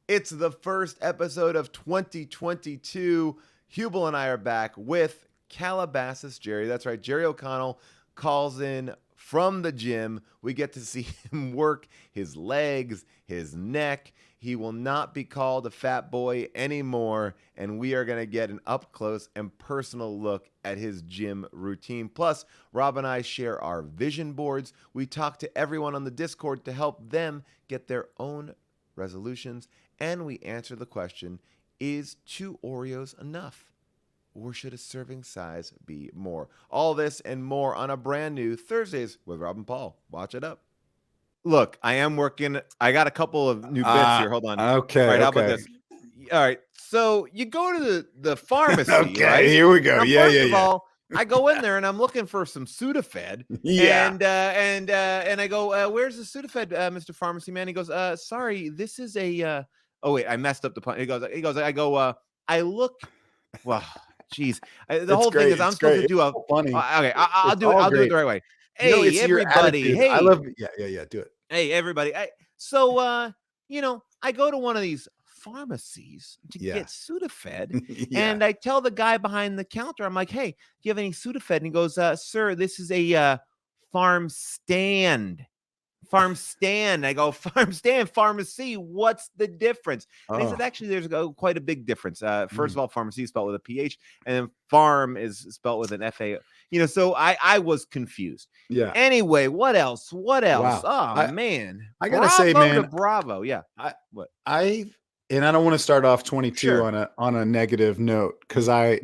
It's the first episode of 2022. Hubel and I are back with Calabasas Jerry. That's right. Jerry O'Connell calls in from the gym. We get to see him work his legs, his neck. He will not be called a fat boy anymore. And we are going to get an up close and personal look at his gym routine. Plus, Rob and I share our vision boards. We talk to everyone on the Discord to help them get their own resolutions. And we answer the question, is 2 Oreos enough? Or should a serving size be more? All this and more on a brand new Thursdays with Rob and Paul. Watch it up. Look, I am working. I got a couple of new bits here. Hold on. Okay. All right, how about this? All right. So you go to the pharmacy, Okay, right? here we go. First of all, I go in there and I'm looking for some Sudafed. Yeah. And I go, where's the Sudafed, Mr. Pharmacy Man? He goes, sorry, this is a oh wait, I messed up the pun. He goes, I go, I look, well, geez. The whole thing is I'm supposed to do a funny. Okay, I'll do it the right way. Hey, it's everybody. Hey, I love yeah, do it. Hey, everybody. So I go to one of these pharmacies to get Sudafed. And I tell the guy behind the counter, I'm like, hey, do you have any Sudafed? And he goes, sir, this is a farm stand. Farm stand. I go, farm stand, pharmacy. What's the difference? And he said, actually, there's quite a big difference. First of all, pharmacy is spelled with a PH, and then farm is spelled with an FA. So I was confused. Yeah. Anyway, what else? Wow. Oh, man. I gotta say, man. Bravo. Yeah. And I don't want to start off 22 on a negative note because I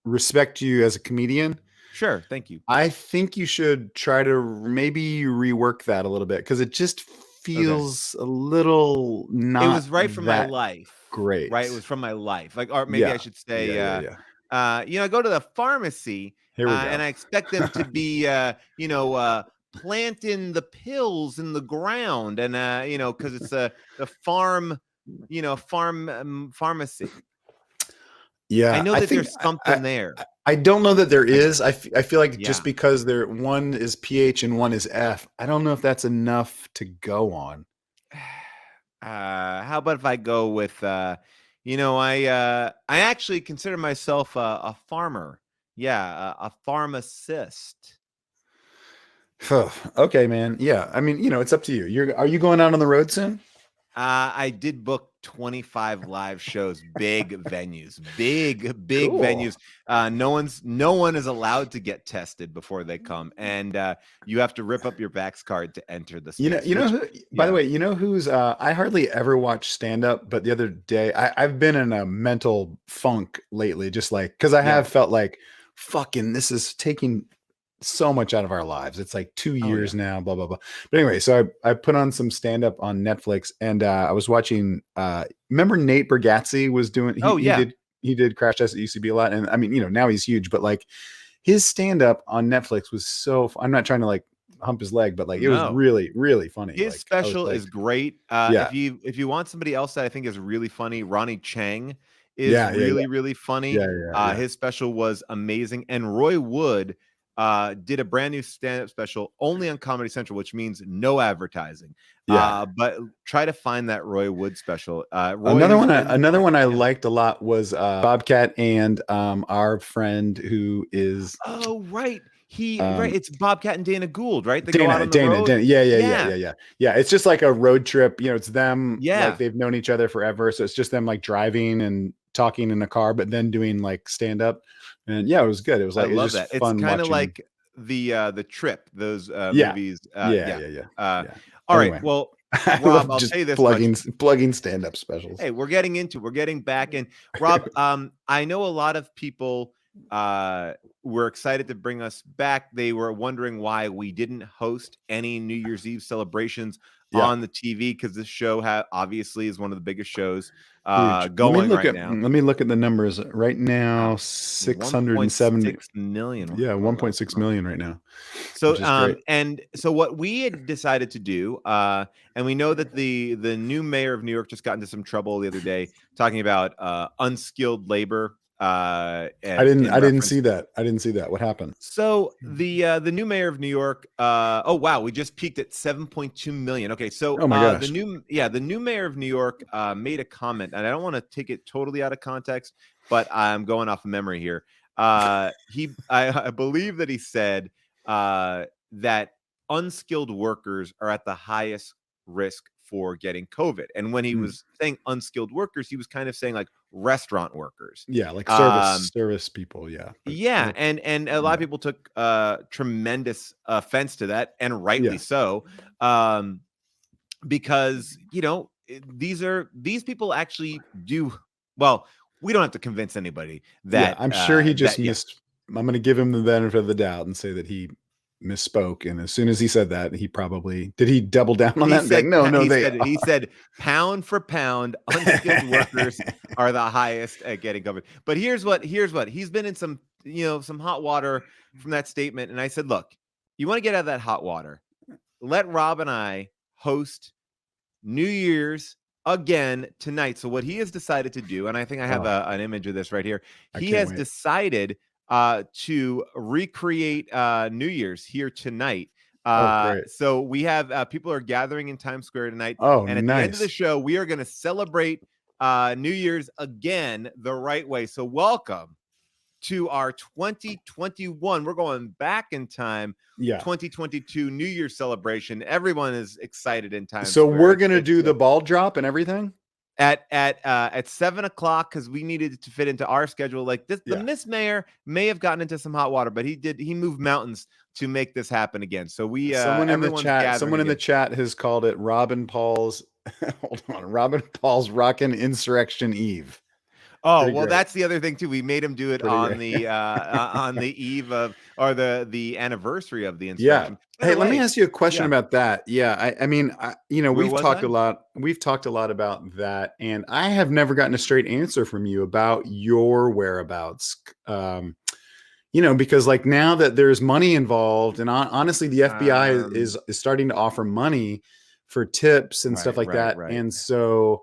respect you as a comedian. Sure. Thank you. I think you should try to maybe rework that a little bit because it just feels a little not. It was right from my life. Great. Right. It was from my life. Or maybe I should say, I go to the pharmacy and I expect them to be, planting the pills in the ground and, because it's the farm, pharmacy. Yeah. I know that there's something there. I don't know that there is. I feel like just because one is PH and one is F, I don't know if that's enough to go on. How about if I go with, I actually consider myself a farmer. Yeah, a pharmacist. Okay, man. Yeah, I mean, it's up to you. Are you going out on the road soon? I did book 25 live shows, big venues, big cool. Venues. No one is allowed to get tested before they come, and you have to rip up your Vax card to enter the space. By the way, who's I hardly ever watch stand up, but the other day I've been in a mental funk lately, just like because I have felt like fucking this is taking so much out of our lives. It's like 2 years now, blah, blah, blah. But anyway, so I put on some stand-up on Netflix and I was watching, remember Nate Bargatze was doing, he did Crash Test at UCB a lot. And I mean, now he's huge, but like his stand-up on Netflix was I'm not trying to like hump his leg, but like, it was really, really funny. His special is great. If you want somebody else that I think is really funny, Ronnie Chang is really funny. His special was amazing. And Roy Wood did a brand new stand-up special only on Comedy Central, which means no advertising. But try to find that Roy Wood special. Another one I liked a lot was Bobcat and our friend who is it's Bobcat and Dana Gould, right? They Dana, go out on the road. Yeah. It's just like a road trip. It's them. Like they've known each other forever, so it's just them like driving and talking in a car, but then doing like stand-up. And it was good. It was like I love that. It's kind of like the Trip. Those movies. All right. Well, Rob, I'll say this: plugging stand-up specials. Hey, we're getting back in. Rob, I know a lot of people were excited to bring us back. They were wondering why we didn't host any New Year's Eve celebrations on the TV because this show obviously is one of the biggest shows going right now. Let me look at the numbers right now. 670 million. Yeah, 1.6 million right now. So so what we had decided to do, and we know that the new mayor of New York just got into some trouble the other day talking about unskilled labor I didn't see that. I didn't see that. What happened? So the new mayor of New York, oh wow, we just peaked at 7.2 million. Okay, so Oh my gosh. the new mayor of New York made a comment, and I don't want to take it totally out of context, but I'm going off of memory here. I believe that he said that unskilled workers are at the highest risk for getting COVID. And when he was saying unskilled workers, he was kind of saying like restaurant workers. Yeah, like service people. Yeah. Yeah, and a lot of people took tremendous offense to that, and rightly so, because these people actually do well. We don't have to convince anybody that. I'm sure he just missed. I'm going to give him the benefit of the doubt and say that he misspoke, and as soon as he said that, he probably did. He double down on that. Said, he said pound for pound, unskilled workers are the highest at getting COVID. But here's what he's been in some hot water from that statement, and I said, look, you want to get out of that hot water? Let Rob and I host New Year's again tonight. So what he has decided to do, and I think I have an image of this right here. He has decided to recreate New Year's here tonight. So we have people are gathering in Times Square tonight. And at the end of the show, we are going to celebrate New Year's again the right way. So welcome to our 2021. We're going back in time. 2022 New Year's celebration. Everyone is excited in Times Square. So we're going to do the ball drop and everything at 7:00 because we needed it to fit into our schedule. Like this, the Miss Mayor may have gotten into some hot water, but he moved mountains to make this happen again. So we someone in the chat has called it Robin Paul's Robin Paul's Rockin' Insurrection Eve. Oh, well, that's the other thing too. We made him do it on the eve of, or the anniversary of the insurrection. Hey, let me ask you a question about that. I mean, we've talked a lot. We've talked a lot about that, and I have never gotten a straight answer from you about your whereabouts. Because like now that there's money involved, and honestly, the FBI is starting to offer money for tips and stuff like that, and so.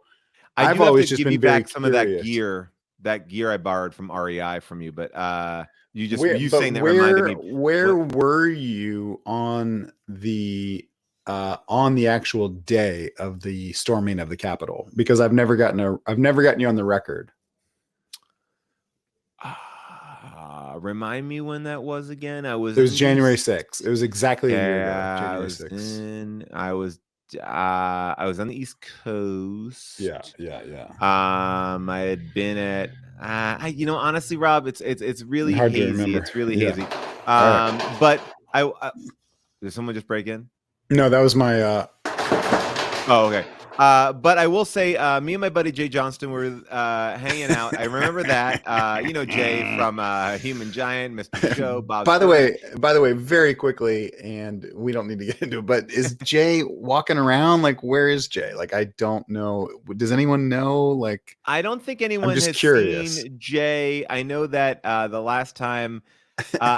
I've always just been back some of that gear I borrowed from REI from you, but saying that reminded me. Where were you on the actual day of the storming of the Capitol? Because I've never gotten you on the record. Remind me when that was again. It was January 6th. It was exactly a year ago. January 6th. I was on the East Coast. Yeah. I had been at honestly, Rob, it's really hazy. It's really hazy. But did someone just break in? No, that was my Oh, okay. But I will say, me and my buddy Jay Johnston were hanging out. I remember that. Jay from Human Giant, Mr. Show, Bob. By the way, very quickly, and we don't need to get into it, but is Jay walking around? Like, where is Jay? Like, I don't know. Does anyone know? Like, I don't think anyone has seen Jay. I know that the last time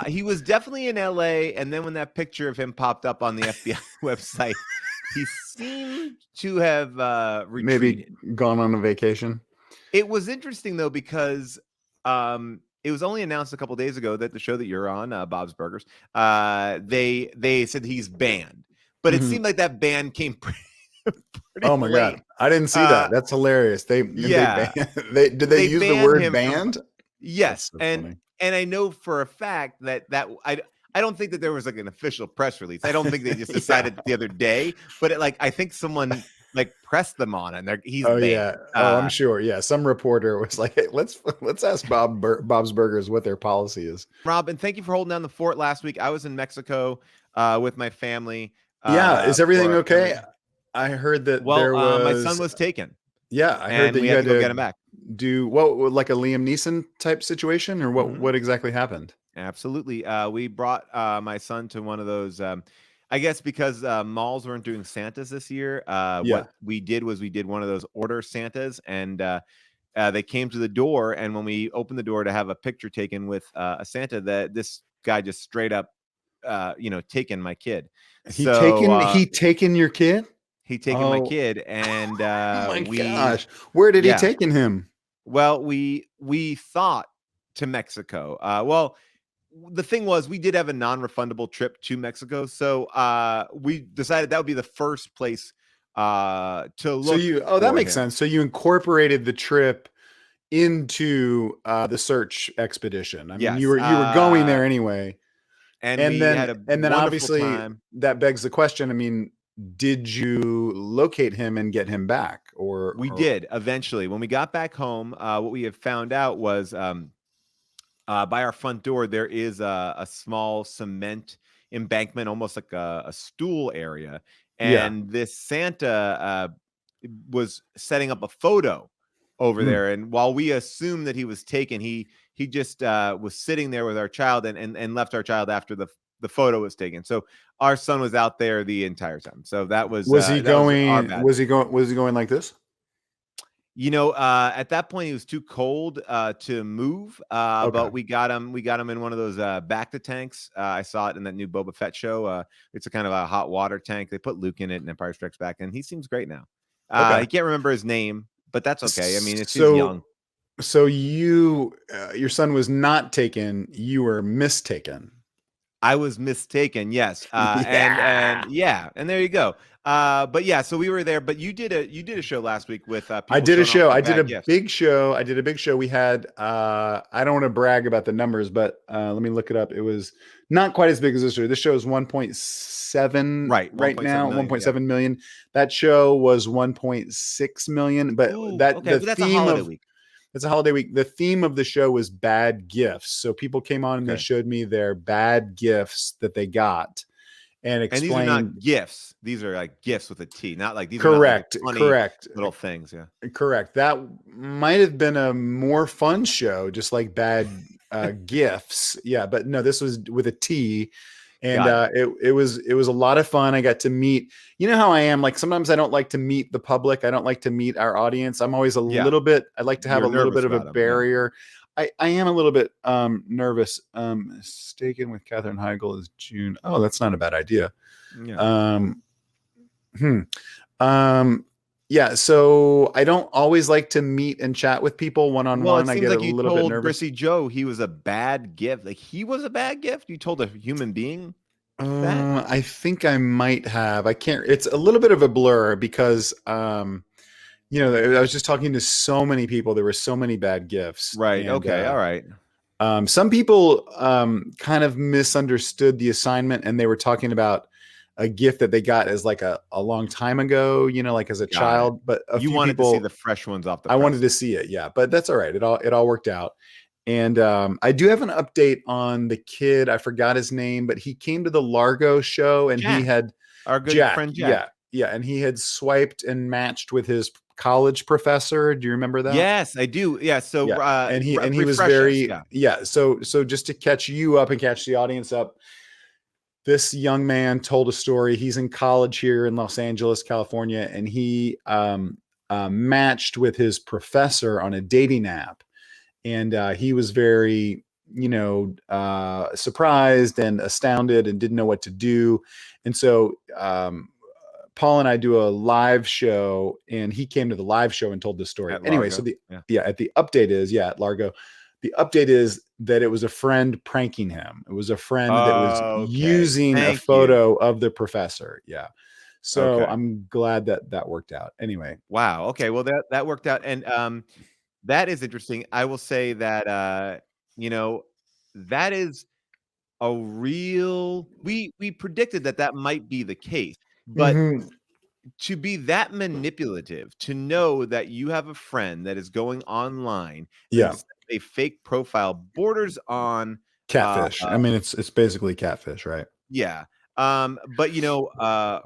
he was definitely in LA, and then when that picture of him popped up on the FBI website, he seemed to have retreated. Maybe gone on a vacation. It was interesting though, because it was only announced a couple days ago that the show that you're on, Bob's Burgers, they said he's banned, but it seemed like that ban came pretty oh my late. God, I didn't see that. That's hilarious. Did they use the word banned? Yes, so and I know for a fact that I don't think that there was like an official press release. I don't think they just decided the other day, but I think someone like pressed them on it. And he's banned. I'm sure. Yeah, some reporter was like, "Hey, let's ask Bob's Burgers what their policy is." Rob, and thank you for holding down the fort last week. I was in Mexico with my family. Is everything okay? I heard that my son was taken. Yeah, I heard that you had to go get him back. Do what, like a Liam Neeson type situation, or what exactly happened? Absolutely. We brought my son to one of those, I guess because malls weren't doing Santas this year. What we did was we did one of those order Santas, and they came to the door. And when we opened the door to have a picture taken with a Santa, this guy just straight up, taken my kid. He taken your kid? He taken my kid, and oh my gosh, where did he taken him? Well, we thought to Mexico. Well, the thing was, we did have a non-refundable trip to Mexico, so we decided that would be the first place to look. That makes sense. So you incorporated the trip into the search expedition. I mean, Yes, you were going there anyway, and we had a then wonderful obviously time. that begs the question. I mean, did you locate him and get him back, or We did eventually. When we got back home, what we had found out was by our front door there is a small cement embankment, almost like a stool area, and this Santa was setting up a photo over there. And while we assumed that he was taken, he just was sitting there with our child and left our child after the photo was taken. So our son was out there the entire time. So that was he going? Was he going like this? At that point he was too cold to move, but we got him in one of those Bacta tanks. I saw it in that new Boba Fett show. It's a kind of a hot water tank. They put Luke in it in Empire Strikes Back, and he seems great now. He can't remember his name, but that's okay. I mean, it's too young. So your son was not taken, you were mistaken. I was mistaken, yes. And there you go. But yeah, so we were there. But you did a show last week with people. I did a show. I did a big show. We had I don't want to brag about the numbers, but let me look it up. It was not quite as big as this show. This show is 1.7 right now, 1.7 million. That show was 1.6 million. But that's a holiday week. It's a holiday week. The theme of the show was bad gifts. So people came on and they showed me their bad gifts that they got and explained. And these are not gifts. These are like gifts with a T, not like these. Correct. Are not like correct. Little things. Yeah. Correct. That might have been a more fun show, just like bad gifts. Yeah. But no, this was with a T. And it was a lot of fun. I got to meet, you know how I am. Like sometimes I don't like to meet the public. I don't like to meet our audience. I'm always little bit, I'd like to have a little bit of a barrier. Yeah. I am a little bit nervous. Mistaken with Katherine Heigl is June. Oh, that's not a bad idea. Yeah. Yeah, so I don't always like to meet and chat with people one-on-one. I get like a little bit nervous. Brissy Joe, he was a bad gift. Like he was a bad gift. You told a human being that? I think I might have. I can't. It's a little bit of a blur because, I was just talking to so many people. There were so many bad gifts. Right. And, okay. All right. Some people kind of misunderstood the assignment, and they were talking about a gift that they got as like a long time ago, like as a child, but you wanted to see the fresh ones off the press. I wanted to see it. Yeah, but that's all right. It all worked out. And I do have an update on the kid. I forgot his name, but he came to the Largo show and Jack, he had our good friend Jack. Yeah. And he had swiped and matched with his college professor. Do you remember that? Yes, I do. Yeah. So, and he was very, So just to catch you up and catch the audience up, this young man told a story. He's in college here in Los Angeles, California, and he matched with his professor on a dating app. And he was very, surprised and astounded and didn't know what to do. And so Paul and I do a live show, and he came to the live show and told this story. Anyway, so the update is, at Largo, the update is that it was a friend pranking him. It was a friend that was using a photo of the professor. Yeah. So I'm glad that worked out. Anyway. Wow. Okay. Well, that worked out. And that is interesting. I will say that, that is a real, we predicted that might be the case, but to be that manipulative, to know that you have a friend that is going online, a fake profile, borders on catfish. I mean, it's basically catfish, right? Yeah. But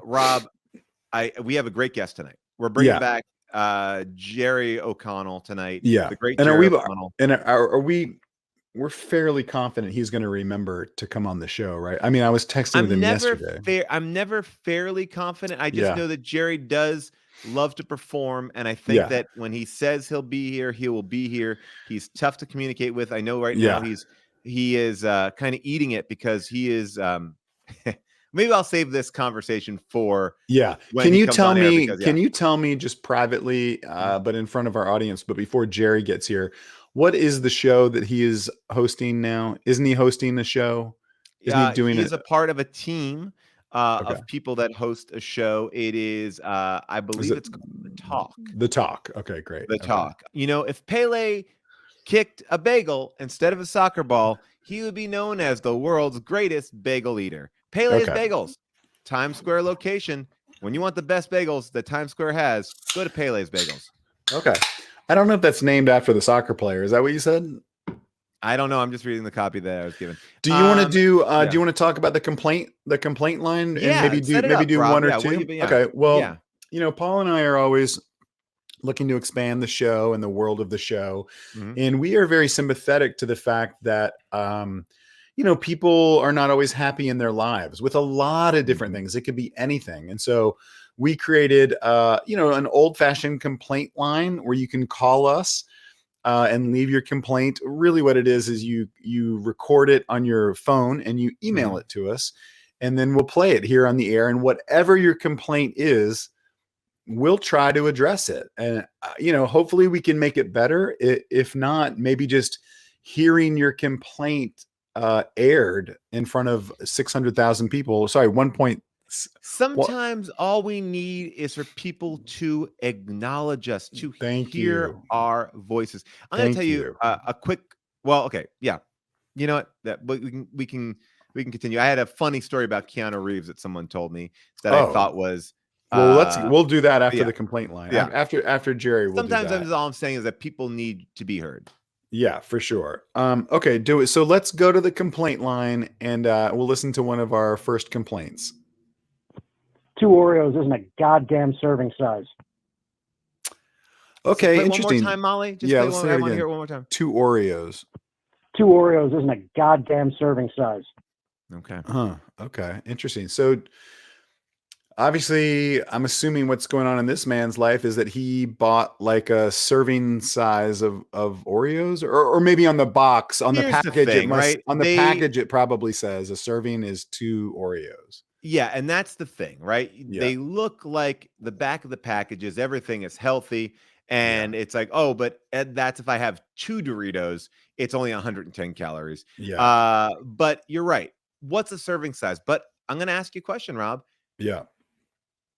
Rob, we have a great guest tonight. We're bringing back Jerry O'Connell tonight. Yeah, the great and Jerry O'Connell. And are we? We're fairly confident he's going to remember to come on the show, right? I mean, I was texting with him yesterday. I'm never fairly confident. I just know that Jerry does love to perform, and I think that when he says he'll be here, he will be here. He's tough to communicate with. I know right now he is kind of eating it because he is maybe I'll save this conversation for Yeah. when Can he you comes tell on air me, because can you tell me just privately, but in front of our audience, but before Jerry gets here, what is the show that he is hosting now? Isn't he hosting the show? Isn't he doing he it? is a part of a team Okay. of people that host a show. It is, I Is believe it it's called The Talk. The Talk? Okay, great. The Okay. Talk. You know, if Pele kicked a bagel instead of a soccer ball, he would be known as the world's greatest bagel eater. Pele's Okay. Bagels, Times Square location. When you want the best bagels that Times Square has, go to Pele's Bagels. Okay. I don't know if that's named after the soccer player. Is that what you said? I don't know. I'm just reading the copy that I was given. Do you want to do Yeah. do you want to talk about the complaint line and Yeah, maybe set it up, do Rob. one or Yeah, what two? you yeah. Okay. Well, Yeah. you know, Paul and I are always looking to expand the show and the world of the show. Mhm. And we are very sympathetic to the fact that you know, people are not always happy in their lives with a lot of different things. It could be anything. And so we created you know, an old-fashioned complaint line where you can call us and leave your complaint. Really what it is you record it on your phone and you email it to us, and then we'll play it here on the air. And whatever your complaint is, we'll try to address it. And, you know, hopefully we can make it better. If not, maybe just hearing your complaint aired in front of 600,000 people. Sorry, 1. Sometimes all we need is for people to acknowledge us, to Thank hear you. our voices. I'm going to Thank tell you you. a quick. Well, okay, yeah. You know what? That we can continue. I had a funny story about Keanu Reeves that someone told me that I thought was. Well, we'll do that after yeah. the complaint line. Yeah. After Jerry, we'll Sometimes do that. all I'm saying is that people need to be heard. Yeah, for sure. Okay, do it. So let's go to the complaint line and we'll listen to one of our first complaints. 2 Oreos isn't a goddamn serving size. Okay, play interesting. One more time, Molly. Just yeah, play let's one. say it I want to again. hear it one more time. 2 Oreos. 2 Oreos isn't a goddamn serving size. Okay. Okay. Interesting. So obviously, I'm assuming what's going on in this man's life is that he bought like a serving size of Oreos, or maybe on the box, on Here's the the package, thing, right? on the package, it probably says a serving is 2 Oreos. Yeah, and that's the thing, right? Yeah. They look like the back of the packages, everything is healthy, and it's like, oh, but that's if I have 2 Doritos, it's only 110 calories. Yeah. But you're right. What's a serving size? But I'm going to ask you a question, Rob. Yeah.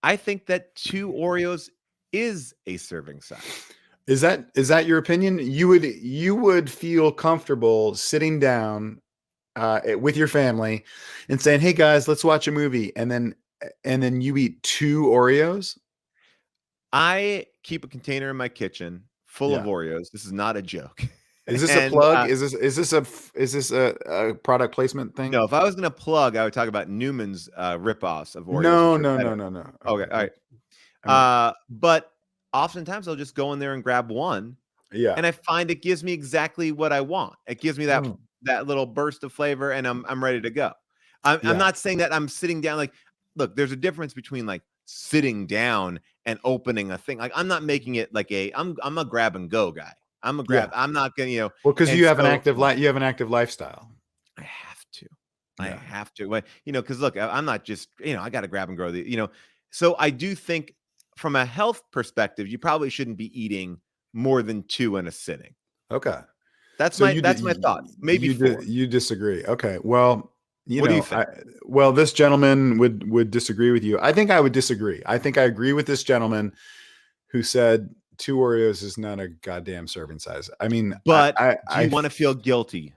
I think that 2 Oreos is a serving size. Is that your opinion? You would feel comfortable sitting down with your family and saying, "Hey guys, let's watch a movie," and then you eat 2 Oreos? I keep a container in my kitchen full of Yeah. Oreos. This is not a joke. Is this a plug? Is this a product placement thing? No, if I was going to plug, I would talk about Newman's ripoffs of Oreos. No. Okay, all right. But oftentimes I'll just go in there and grab one. Yeah. And I find it gives me exactly what I want. It gives me that little burst of flavor, and I'm ready to go. I'm not saying that I'm sitting down. Like, look, there's a difference between like sitting down and opening a thing. Like, I'm not making it like I'm a grab and go guy. I'm a grab. I'm not gonna, well, because you have an active lifestyle. I have to. I have to. But, because look, I'm not just, I got to grab and grow so I do think from a health perspective, you probably shouldn't be eating more than 2 in a sitting. Okay. That's my thoughts. Maybe 4. You disagree. Okay. Well, what do you think? This gentleman would disagree with you. I think I would disagree. I think I agree with this gentleman who said 2 Oreos is not a goddamn serving size. I mean, but do you want to feel guilty?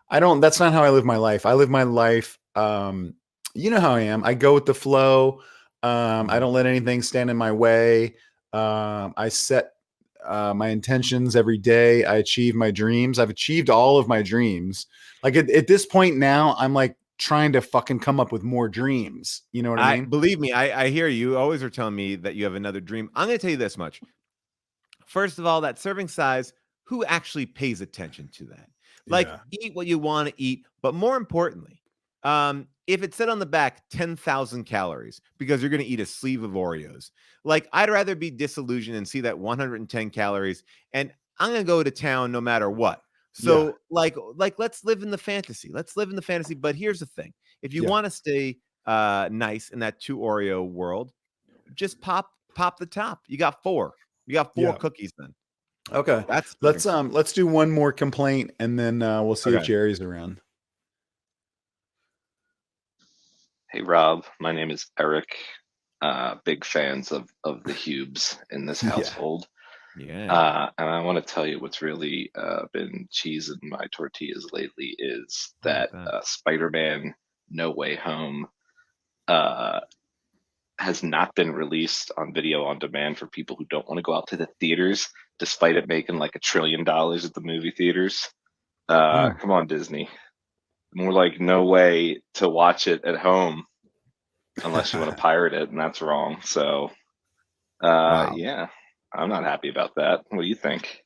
I don't. That's not how I live my life. I live my life. You know how I am. I go with the flow. I don't let anything stand in my way. I set my intentions every day. I achieve my dreams. I've achieved all of my dreams. Like at this point now, I'm like trying to fucking come up with more dreams. You know what I mean? Believe me, I hear you. Always are telling me that you have another dream. I'm going to tell you this much. First of all, that serving size, who actually pays attention to that? Like, eat what you want to eat. But more importantly, if it said on the back 10,000 calories because you're going to eat a sleeve of Oreos, like, I'd rather be disillusioned and see that 110 calories, and I'm going to go to town no matter what. So like let's live in the fantasy. Let's live in the fantasy. But here's the thing. If you want to stay nice in that 2 Oreo world, just pop the top. You got 4. You got 4 cookies then. Okay. That's Let's do one more complaint and then we'll see if Okay. Jerry's around. Hey Rob, my name is Eric. Big fans of the Hubes in this household. Yeah. And I want to tell you what's really been cheese in my tortillas lately is that Spider-Man No Way Home has not been released on video on demand for people who don't want to go out to the theaters, despite it making like $1 trillion at the movie theaters. Come on, Disney. More like no way to watch it at home unless you want to pirate it, and that's wrong. So, yeah, I'm not happy about that. What do you think?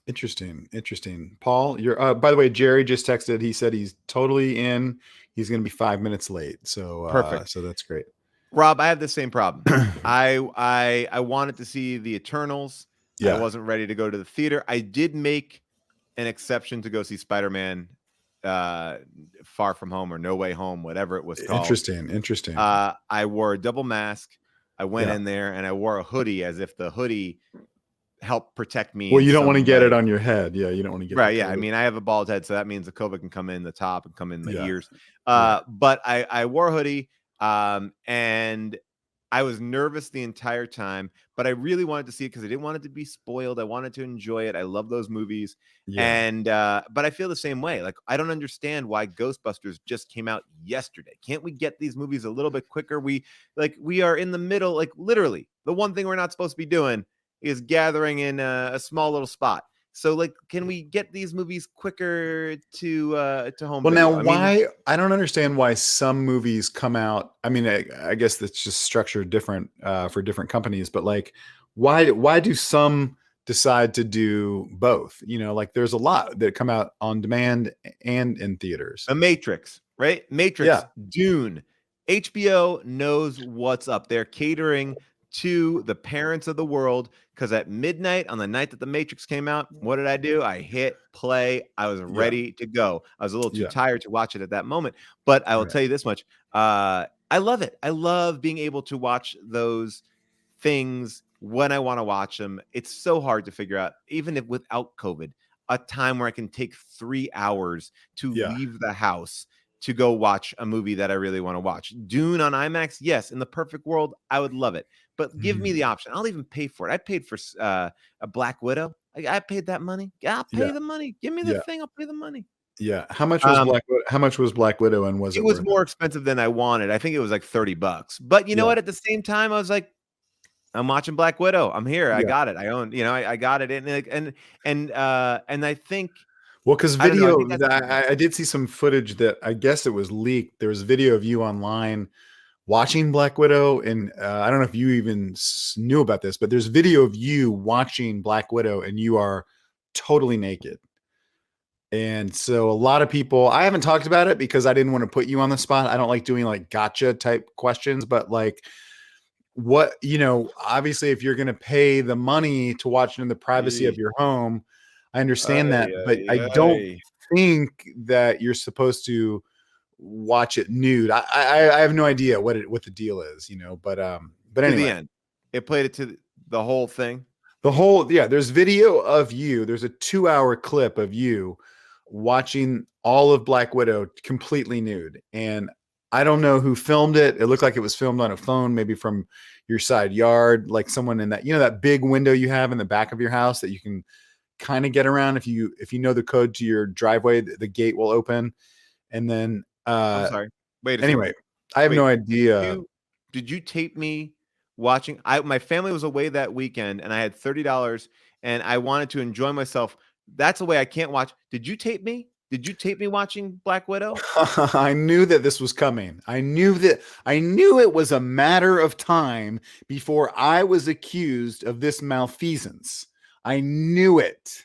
Interesting. Paul, you're by the way, Jerry just texted. He said he's totally in. He's going to be 5 minutes late. So perfect. So that's great. Rob, I have the same problem. I wanted to see the Eternals. Yeah. I wasn't ready to go to the theater. I did make an exception to go see Spider-Man Far From Home or No Way Home, whatever it was called. Interesting. I wore a double mask. I went in there and I wore a hoodie as if the hoodie helped protect me. Well, you don't want to get it on your head. Yeah, you don't want to get right. Yeah, I mean, I have a bald head, so that means the COVID can come in the top and come in the ears. Yeah. But I wore a hoodie, and I was nervous the entire time, but I really wanted to see it because I didn't want it to be spoiled. I wanted to enjoy it. I love those movies. And but I feel the same way. Like, I don't understand why Ghostbusters just came out yesterday. Can't we get these movies a little bit quicker? We are in the middle, like literally the one thing we're not supposed to be doing is gathering in a small little spot. So, like, can we get these movies quicker to home? Well, video? now I don't understand why some movies come out. I mean, I guess that's just structured different for different companies. But like, why do some decide to do both? You know, like there's a lot that come out on demand and in theaters. The Matrix, right? Matrix, Dune. HBO knows what's up. They're catering to the parents of the world, because at midnight on the night that the Matrix came out, what did I do? I hit play. I was ready to go. I was a little too tired to watch it at that moment, but I will tell you this much. I love it. I love being able to watch those things when I want to watch them. It's so hard to figure out, even if without COVID, a time where I can take 3 hours to leave the house to go watch a movie that I really want to watch. Dune on IMAX, yes, in the perfect world, I would love it. But give me the option. I'll even pay for it. I paid for a Black Widow. I paid that money. I'll pay the money. Give me the thing. I'll pay the money. Yeah. How much was Black Widow, and was it? It was more expensive than I wanted. I think it was like $30. But you know what? At the same time, I was like, I'm watching Black Widow. I'm here. I got it. I own. I got it. And I think. Well, because video, I did see some footage that I guess it was leaked. There was video of you online watching Black Widow, and I don't know if you even knew about this, but there's video of you watching Black Widow, and you are totally naked. And so a lot of people, I haven't talked about it because I didn't want to put you on the spot. I don't like doing like gotcha type questions, but like, what, obviously if you're going to pay the money to watch it in the privacy of your home, I understand that, but I don't think that you're supposed to watch it nude. I have no idea what the deal is, but anyway, the end. It played it to the whole thing. There's video of you. There's a 2-hour clip of you watching all of Black Widow completely nude. And I don't know who filmed it. It looked like it was filmed on a phone, maybe from your side yard, like someone in that, that big window you have in the back of your house that you can kind of get around. If you know the code to your driveway, the gate will open. And then I'm sorry. Wait. Anyway, I have no idea. Did you tape me watching? My family was away that weekend, and I had $30, and I wanted to enjoy myself. That's the way I can't watch. Did you tape me? Did you tape me watching Black Widow? I knew that this was coming. I knew it was a matter of time before I was accused of this malfeasance. I knew it.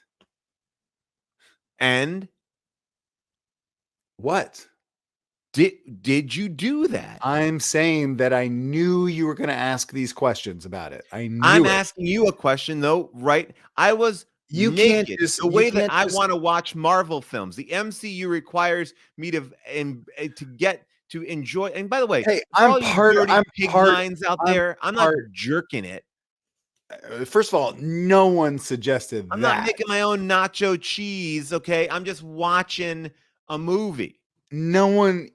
And what? Did you do that? I'm saying that I knew you were going to ask these questions about it. I'm asking you a question though, right? I was naked. The way that I want to watch Marvel films. The MCU requires me to to enjoy. And by the way, Hey, for all you dirty pig minds out I'm there, I'm not jerking it. First of all, no one suggested I'm that. not making my own nacho cheese, okay? I'm just watching a movie. No one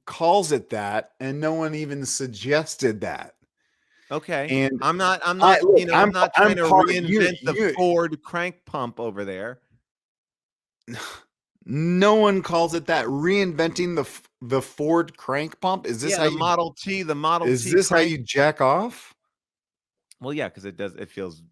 calls it that, and no one even suggested that. Okay. And I'm not I'm trying to part reinvent the Ford crank pump over there. No one calls it that. Reinventing the Ford crank pump. Is this how the Model T? The Model T. Is this how you jack off? Well, yeah, because it feels,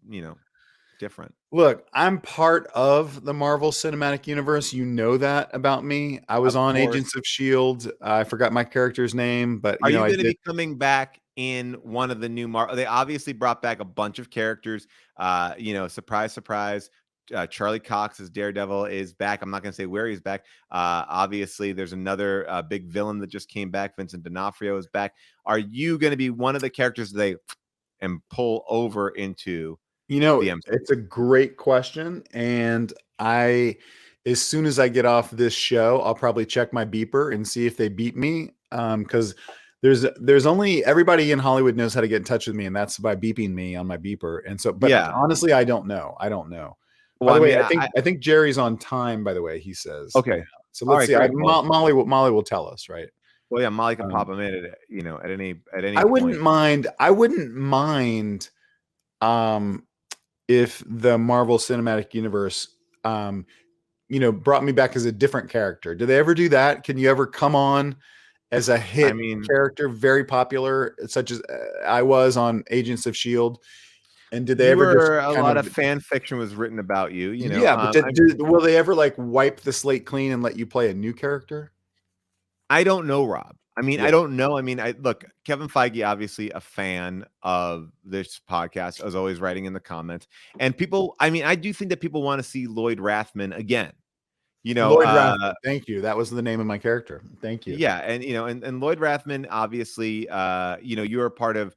different. Look, I'm part of the Marvel Cinematic Universe. You know that about me. I was on Agents of S.H.I.E.L.D. I forgot my character's name, but are you going to be coming back in one of the new Marvel? They obviously brought back a bunch of characters. Surprise, surprise. Charlie Cox as Daredevil is back. I'm not going to say where he's back. Obviously, there's another big villain that just came back. Vincent D'Onofrio is back. Are you going to be one of the characters they and pull over into? It's a great question, and as soon as I get off this show, I'll probably check my beeper and see if they beat me. Because there's only everybody in Hollywood knows how to get in touch with me, and that's by beeping me on my beeper. And so, but honestly, I don't know. Well, by the way, I think Jerry's on time. By the way, he says. Okay, so let's see. Molly will tell us, right? Well, yeah, Molly can pop him in at any I wouldn't mind. I wouldn't mind. If the Marvel Cinematic Universe, brought me back as a different character. Do they ever do that? Can you ever come on as a hit character, very popular, such as I was on Agents of S.H.I.E.L.D.? And did they ever? A lot of fan fiction was written about you. Yeah, but will they ever wipe the slate clean and let you play a new character? I don't know, Rob. I don't know. Look, Kevin Feige, obviously a fan of this podcast, as always writing in the comments. And people, I do think that people want to see Lloyd Rathman again. Lloyd Rathman. Thank you. That was the name of my character. Thank you. Yeah, and and Lloyd Rathman, obviously, you are part of,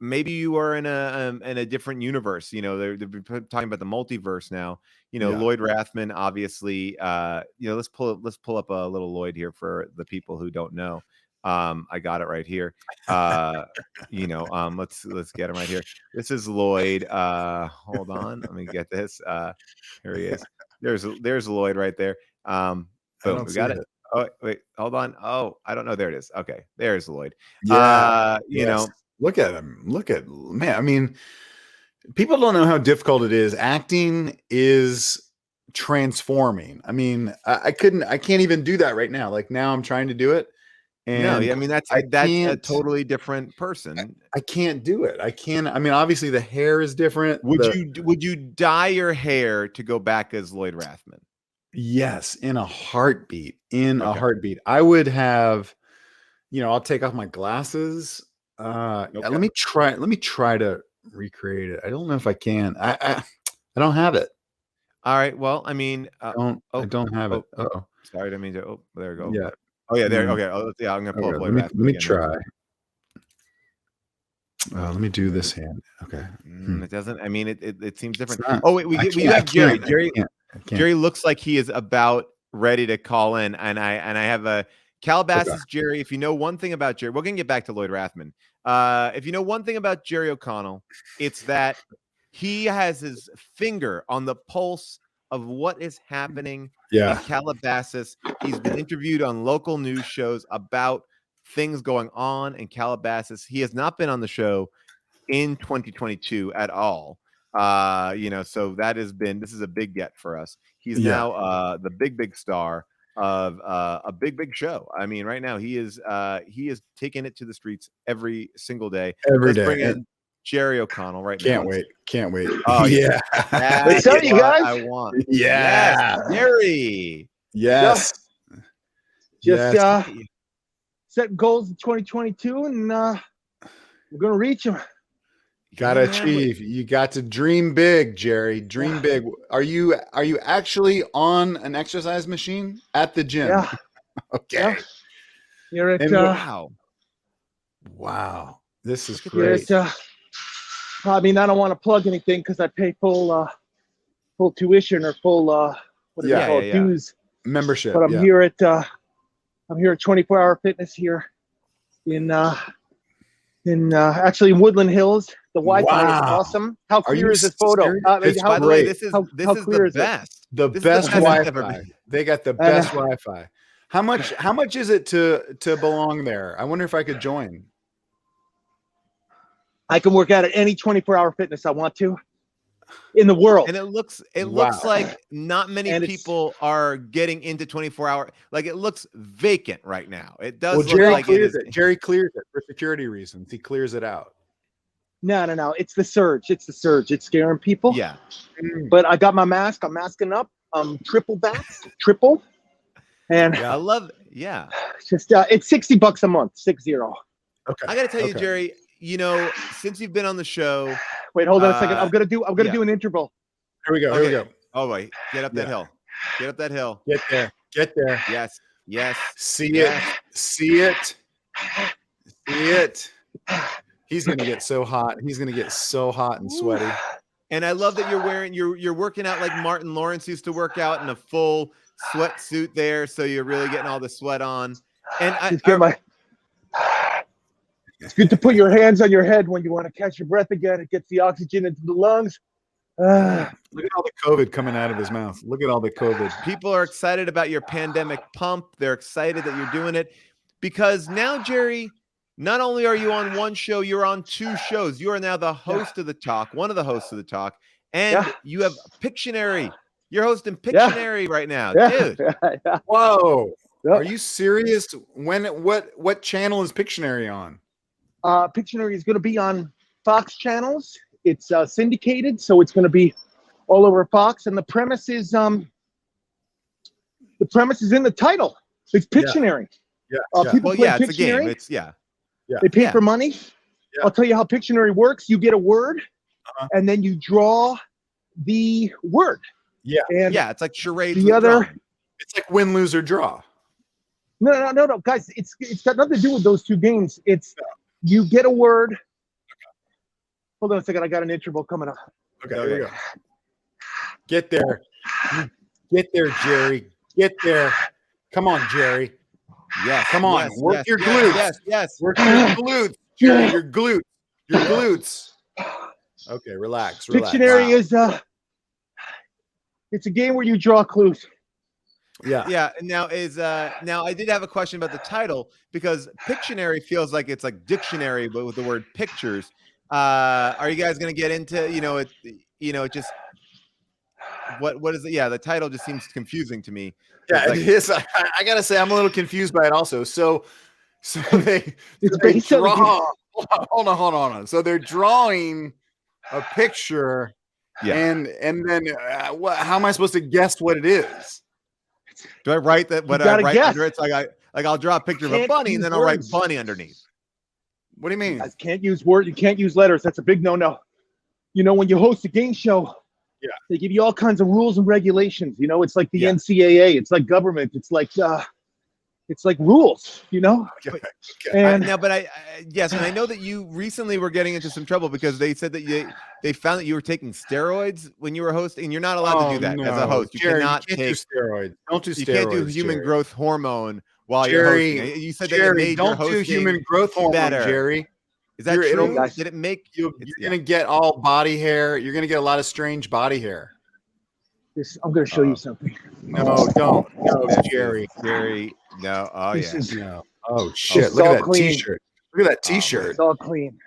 maybe you are in a different universe. They're talking about the multiverse now. Lloyd Rathman, obviously. Let's pull up a little Lloyd here for the people who don't know. I got it right here. Let's get him right here. This is Lloyd. Hold on, let me get this. Here he is. There's Lloyd right there. Boom, we got it. Oh wait, hold on. Oh, I don't know. There it is. Okay, there's Lloyd. Yeah, look at him. Man. People don't know how difficult it is. Acting is transforming. I can't even do that right now. Now I'm trying to do it. And that's a totally different person. I can't do it. I can't. Obviously the hair is different. Would you dye your hair to go back as Lloyd Rathman? Yes, in a heartbeat. A heartbeat. I would have, I'll take off my glasses. Let me try to recreate it. I don't know if I can. I don't have it. All right. Well, I don't have it. Oh, sorry, I didn't mean to. Oh, there we go. Yeah. Oh yeah, there. Okay. I'm gonna pull up. Let me try. Let me do this hand. Okay. It doesn't. It seems different. Oh wait, we have Jerry. Jerry looks like he is about ready to call in, and I have a Calabasas Jerry. If you know one thing about Jerry, we're gonna get back to Lloyd Rathman. If you know one thing about Jerry O'Connell, it's that he has his finger on the pulse of what is happening in Calabasas. He's been interviewed on local news shows about things going on in Calabasas. He has not been on the show in 2022 at all. So this is a big get for us. He's now the big star of a big show. Right now he is taking it to the streets every single day. Let's bring in Jerry O'Connell right now. Can't wait. Oh yeah. What's up, you guys? I want. Yeah. Yes, Jerry. Yes. Just set goals in 2022 and we're gonna reach them. Gotta achieve. You got to dream big, Jerry. Dream big. Are you actually on an exercise machine at the gym? Yeah. Okay. You're at wow. This is great. I don't want to plug anything because I pay full tuition or full dues. Membership. But I'm here at I'm here at 24 Hour Fitness here in actually in Woodland Hills. The Wi-Fi is Wow. awesome. How Are clear you is this photo? serious? I mean, It's how, By the way, great. this is how clear the is it? best. The This is best the best it's ever Wi-Fi. been. They got the best Wi-Fi. How much is it to belong there? I wonder if I could join. I can work out at any 24-hour fitness I want to in the world. And it looks Wow. like not many And it's- people are getting into 24-hour. Like it looks vacant right now. It does Well, look Jerry like it clears is. it. Jerry clears it for security reasons. He clears it out. No. It's the surge. It's the surge. It's scaring people. Yeah. But I got my mask. I'm masking up. Triple backs. Triple. And I love it. Yeah. just it's $60 a month. 60. Okay. I got to tell you, Okay. Jerry, you know, since you've been on the show. Wait, hold on a second. I'm gonna yeah. do an interval. Here we go. Here we go. Oh, wait. Get up that Yeah. hill. Get up that hill. Get there. Get there. Yes. Yes. See Yes. it. See it. See it. He's gonna get so hot. He's gonna get so hot and sweaty. And I love that you're working out like Martin Lawrence used to work out in a full sweatsuit there, so you're really getting all the sweat on. And It's good to put your hands on your head when you want to catch your breath again. It gets the oxygen into the lungs. Look at all the COVID coming out of his mouth. Look at all the COVID. people are excited about your pandemic pump. They're excited that you're doing it because now, Jerry, not only are you on one show, you're on two shows. You are now the host of the talk, one of the hosts of the talk, and you have Pictionary. You're hosting Pictionary right now, dude. Whoa. Yep. Are you serious? What channel is Pictionary on? Pictionary is going to be on Fox channels. It's syndicated, so it's going to be all over Fox. And the premise is in the title. It's Pictionary. Yeah. People Well, play yeah, it's a game. Pictionary. It's They pay Yeah. for money. Yeah. I'll tell you how Pictionary works. You get a word, and then you draw the word. Yeah. And yeah, it's like charades. the with other. drum. It's like win, lose, or draw. No, guys. It's got nothing to do with those two games. It's you get a word. Hold on a second. I got an interval coming up. Okay, here we go. Get there. Get there, Jerry. Get there. Come on, Jerry. Yes. Come on. yes, Work yes, your yes, glutes. Yes. Yes. Work your glutes. Jerry, your glutes. Your glutes. Okay, relax. Pictionary is it's a game where you draw clues. Yeah. Yeah. And now I did have a question about the title because Pictionary feels like it's like dictionary, but with the word pictures. Are you guys going to get into, it just, what is it? Yeah. The title just seems confusing to me. Yeah, It's it is. I gotta say, I'm a little confused by it also. So they based on- draw. Hold on. So they're drawing a picture, Yeah. and then how am I supposed to guess what it is? Do I write that? What I gotta write guess. under it? So I'll draw a picture of a Can't bunny and use then I'll write words. bunny underneath. What do you mean? You guys can't use words. You can't use letters. That's a big no-no. When you host a game show, they give you all kinds of rules and regulations. It's like the NCAA. It's like government. It's like rules. Okay. And Yes, and I know that you recently were getting into some trouble because they said that they found that you were taking steroids when you were hosting, and you're not allowed to do that as a host. You Jerry, cannot you can't take do steroids. Don't do steroids. You can't do human Jerry. growth hormone while Jerry, you're hosting. You said that it Jerry, made your don't do hosting human growth hormone, better. Jerry. Is that You're- true? it'll- Did it make You're gonna get all body hair. You're gonna get a lot of strange body hair. I'm going to show you something. No, don't. No, Jerry. Jerry? No. Oh This yeah. is No. Oh shit! It's Look all at that clean. T-shirt. Look at that Oh, T-shirt. it's all clean.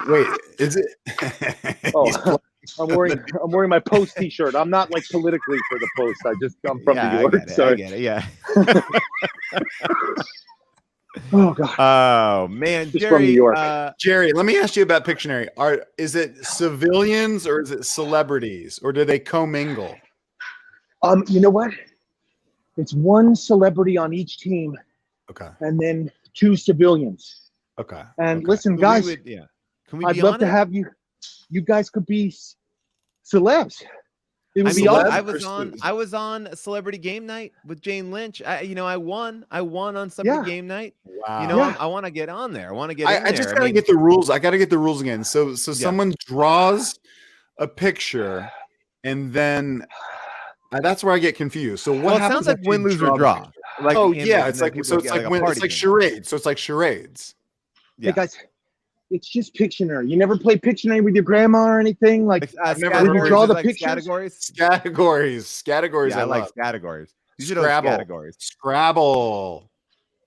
Wait, is it? Oh, I'm wearing my Post T-shirt. I'm not like politically for the Post. I'm from Yeah, New York. I get it. So, I get it. Yeah. oh god. Oh man, Just Jerry. from New York. Jerry, let me ask you about Pictionary. Is it civilians or is it celebrities or do they commingle? You know what? It's one celebrity on each team, Okay. and then two civilians. Okay. And okay. listen, So we guys, would- yeah. Can we I'd be love on to it? have you. You guys could be celebs. It I would mean, be celeb awesome. I was on a Celebrity Game Night with Jane Lynch. I won on Celebrity Game Night. Wow. I want to get on there. I want to get in there. I just gotta get the rules. I gotta get the rules again. So someone draws a picture, and then that's where I get confused. So what Well, it happens sounds like after you win, lose, or the draw. picture? Like Oh the image, yeah, and it's then like people so. It's get, like a when party it's like game. charades. So it's like charades. Yeah. Hey guys, it's just Pictionary. You never play Pictionary with your grandma or anything? Like, I've never categories heard- draw is the like pictures? categories. Categories. Yeah, I like love. categories. You should know Scrabble. categories. Scrabble.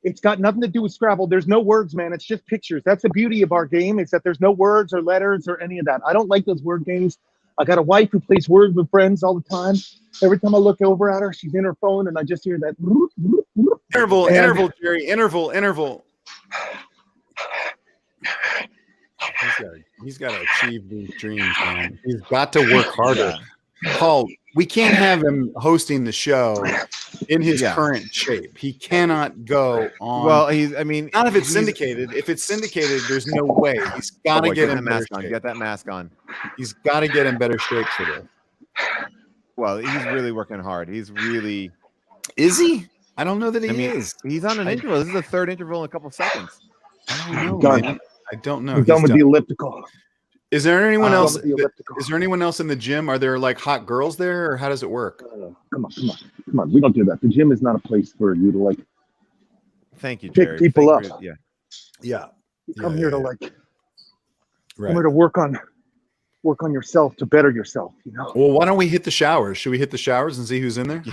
it's got nothing to do with Scrabble. There's no words, man. It's just pictures. That's the beauty of our game, is that there's no words or letters or any of that. I don't like those word games. I got a wife who plays words with friends all the time. Every time I look over at her, she's in her phone, and I just hear that. Interval, Jerry. Interval. He's got to achieve these dreams, man. He's got to work harder. Paul, we can't have him hosting the show in his current shape. He cannot go on. Well, not if it's syndicated. If it's syndicated, there's no way. He's got to get in better shape. Get that mask on. He's got to get in better shape for this. Well, he's really working hard. Is he? I don't know that he is. He's on an interval. This is the third interval in a couple seconds. I don't know, Done. man. I don't know. I'm done with the elliptical. Is there anyone else? With the elliptical. Is there anyone else in the gym? Are there like hot girls there, or how does it work? Come on. We don't do that. The gym is not a place for you to like Thank you, Jerry. pick people up. Yeah. You come here to like, right. come here to work on yourself, to better yourself. You know. Well, why don't we hit the showers? Should we hit the showers and see who's in there?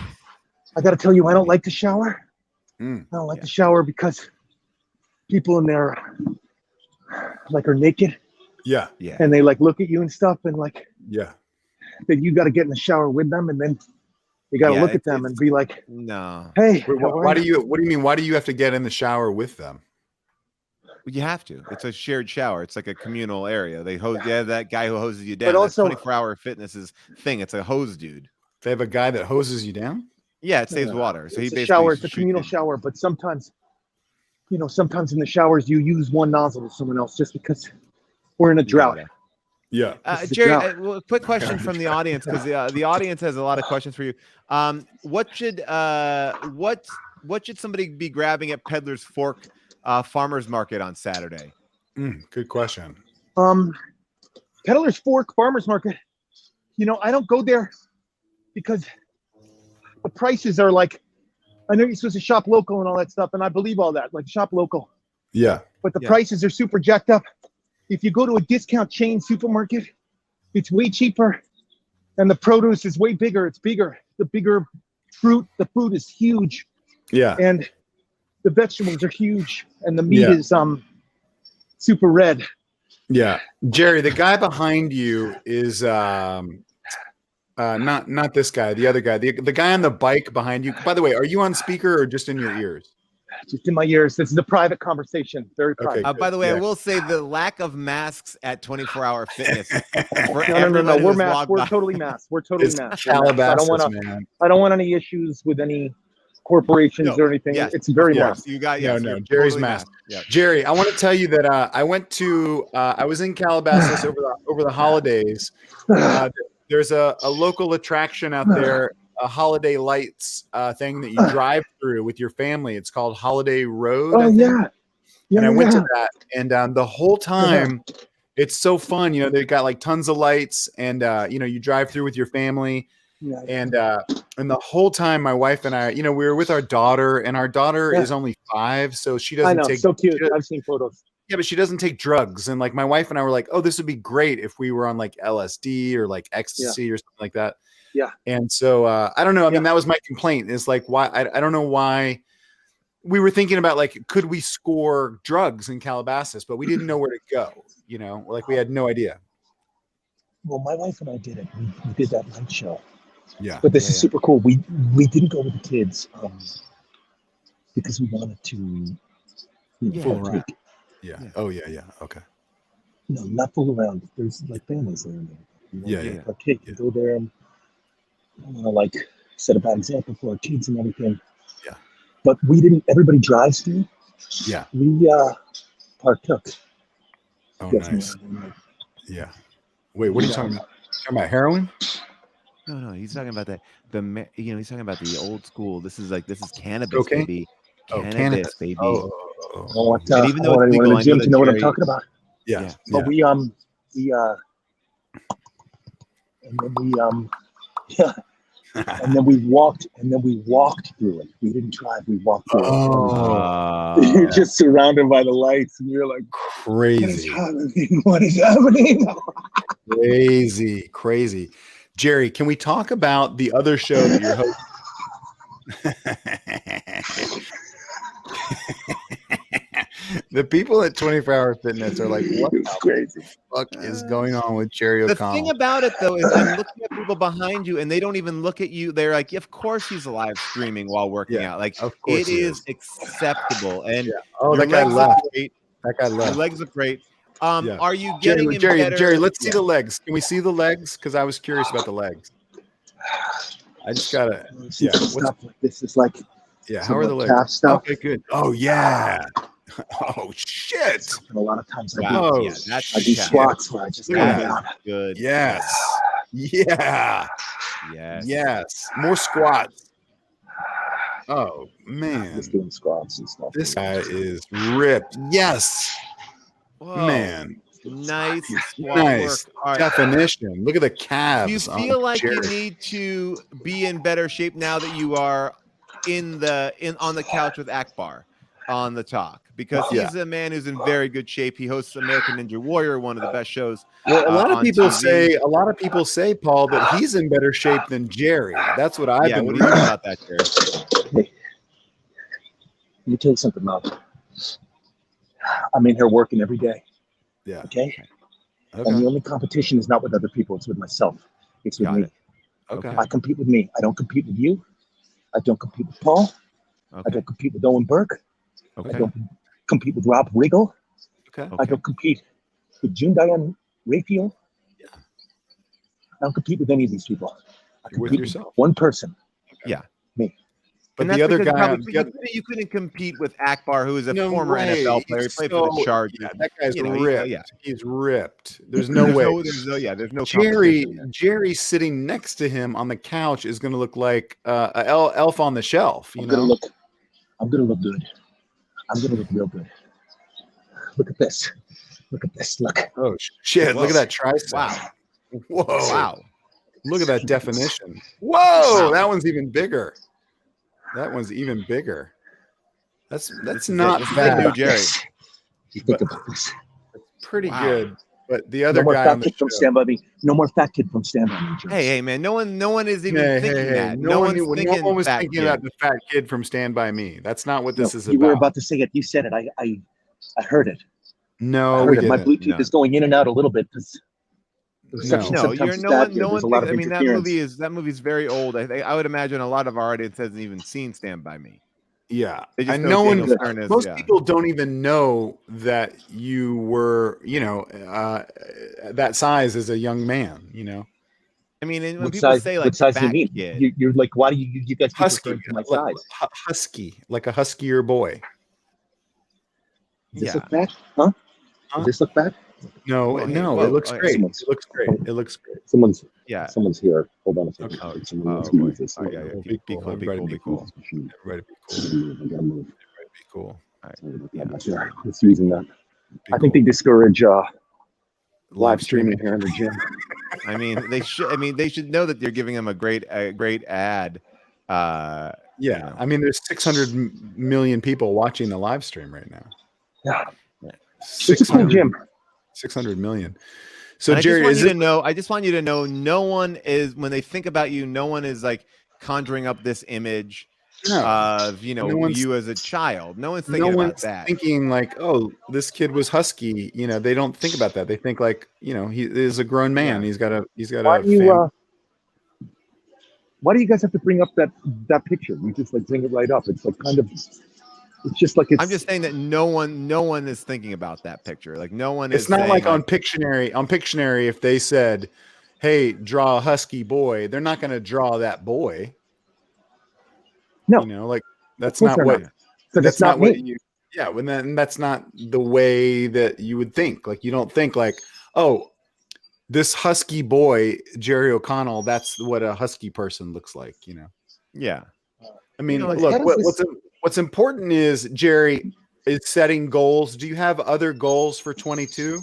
I got to tell you, I don't like to shower. I don't like to shower because people in there like are naked. Yeah. And they like look at you and stuff, and like then you got to get in the shower with them, and then you got to look at them and be like, no. Hey, Wait, what do you mean? Why do you have to get in the shower with them? You have to. It's a shared shower. It's like a communal area. They hose. Yeah, that guy who hoses you down. But also, 24-hour fitness's thing. It's a hose dude. They have a guy that hoses you down. Yeah, it saves water. So he basically shower. It's a communal shower, but sometimes, sometimes in the showers you use one nozzle with someone else just because we're in a drought. Yeah. Jerry, well, quick question from the audience, because the audience has a lot of questions for you. What should somebody be grabbing at Peddler's Fork Farmers Market on Saturday? Good question. Peddler's Fork Farmers Market. I don't go there because the prices are like, I know you're supposed to shop local and all that stuff, and I believe all that, like shop local. Yeah. But the prices are super jacked up. If you go to a discount chain supermarket, it's way cheaper, and the produce is way bigger. It's bigger. The bigger fruit, the fruit is huge. Yeah. And the vegetables are huge, and the meat is super red. Yeah. Jerry, the guy behind you is not this guy, the other guy. The guy on the bike behind you. By the way, are you on speaker or just in your ears? Just in my ears. This is a private conversation. Very private. By the way, I will say the lack of masks at 24-hour fitness. No. We're masked. We're totally masked. We're totally masked. Calabasas, I don't want any issues with any corporations or anything. Yes, it's very masked. You got no. Jerry's masked. Yeah. Jerry, I want to tell you that I went to I was in Calabasas over the holidays. There's a local attraction out there, a holiday lights thing that you drive through with your family. It's called Holiday Road. Oh yeah. And I went to that, and the whole time it's so fun. They've got like tons of lights, and you drive through with your family. Yeah. And the whole time my wife and I, we were with our daughter, and our daughter is only 5, so she doesn't take. So cute. I've seen photos. Yeah, but she doesn't take drugs. And like my wife and I were like, oh, this would be great if we were on like LSD or like ecstasy or something like that. Yeah. And so I don't know. I mean, that was my complaint, is like, why? I don't know why. We were thinking about like, could we score drugs in Calabasas, but we didn't know where to go. Like we had no idea. Well, my wife and I did it. We did that night show. Yeah. But this is super cool. We didn't go with the kids because we wanted to fool around. Yeah. Oh yeah. Okay. No, not fool around. There's like families there. Yeah. Our kid can go there and like set a bad example for our kids and everything. Yeah. But we didn't. Everybody drives through. Yeah. We partook. Oh, nice. Yeah. Wait, what are you talking about? Talking about heroin? No, he's talking about that. He's talking about the old school. This is cannabis, baby. Cannabis, baby. And even though it's legal, in the gym to know what I'm talking about. Yeah. But we and then And then we walked through it. We didn't drive, we walked through it. You're just surrounded by the lights, and you're like, crazy. What is happening? Crazy. Jerry, can we talk about the other show that you're hosting? The people at 24 Hour Fitness are like, what the fuck is going on with Jerry O'Connell? The thing about it, though, is I'm looking at people behind you, and they don't even look at you. They're like, of course he's live streaming while working out. Like, it is acceptable. And that guy left. That guy left. Your legs look great. Are you Jerry, getting Jerry, let's see the legs. Can we see the legs? Because I was curious about the legs. I just gotta. Yeah. Stuff like this is like. Yeah. How are the legs? Stuff. Okay. Good. Oh yeah. Oh shit! And a lot of times I do squats where I just go down. Good. Yes. Yeah. Yes. More squats. Oh man. Just doing squats and stuff. This guy is ripped. Yes. Whoa. Man. Nice squat nice work. Right. Definition. Look at the calves. Do you feel like you need to be in better shape now that you are on the couch with Akbar on the talk? Because he's a man who's in very good shape. He hosts American Ninja Warrior, one of the best shows. Well, a lot of people say, Paul, that he's in better shape than Jerry. That's what I've been. What do you think about that, Jerry? Hey, let me tell you something, Mom. I'm in here working every day. Yeah. Okay. And the only competition is not with other people; it's with myself. It's with me. Okay. I compete with me. I don't compete with you. I don't compete with Paul. I don't compete with Owen Burke. I don't compete with Rob Riggle. I don't compete with June Diane Raphael. Yeah. I don't compete with any of these people. I compete with yourself. With one person. Yeah. Me. But the other guy, you couldn't compete with Akbar, who is a former NFL player. He played for the Chargers. Yeah, that guy's ripped. He's ripped. There's no way. There's no Jerry sitting next to him on the couch is going to look like a elf on the shelf. I'm gonna look good. I'm gonna look real good. Look at this. Look. Oh shit! Whoa. Look at that tricep. Wow. Whoa. Wow. Look at that definition. Whoa. Wow. That one's even bigger. That's not bad. New Jerry. You think about this. Pretty good. But the other guy on the show. Stand By Me. No more fat kid from Stand By Me. Hey, man. No one is even thinking that. No one was thinking about the fat kid from Stand By Me. That's not what this is about. You were about to say it. You said it. I heard it. No, my Bluetooth is going in and out a little bit because. No one. I mean, that movie's very old. I would imagine a lot of our audience hasn't even seen Stand By Me. Yeah, and no one. Most people don't even know that you were, that size as a young man. I mean, when people say like size fat you mean? Kid, you're like, why do you guys keep husky referring to my size? Husky, like a huskier boy. Does this look fat? Huh? Does this look fat? No, it looks great. It looks great. Someone's here. Hold on a second. Be cool. Everybody be cool. I gotta move. Be cool. It's using that. I think they discourage live streaming here in the gym. I mean, they should know that you're giving them a great ad. I mean, there's 600 million people watching the live stream right now. Yeah. It's a cool gym. 600 million. So Jerry, I just want you to know, no one is, when they think about you, no one is like conjuring up this image of you as a child. No one's thinking about that. Thinking like, oh, this kid was husky. They don't think about that. They think like, he is a grown man. Yeah. He's got a why do you guys have to bring up that picture? You just like bring it right up. It's like kind of. It's just like I'm just saying that no one is thinking about that picture. Like no one is. It's not like on Pictionary. On Pictionary, if they said, "Hey, draw a husky boy," they're not going to draw that boy. No, like that's not what. So that's not what you. Yeah, that's not the way that you would think. Like you don't think like, oh, this husky boy, Jerry O'Connell. That's what a husky person looks like. Yeah. I mean, look. What's important is Jerry is setting goals. Do you have other goals for 22?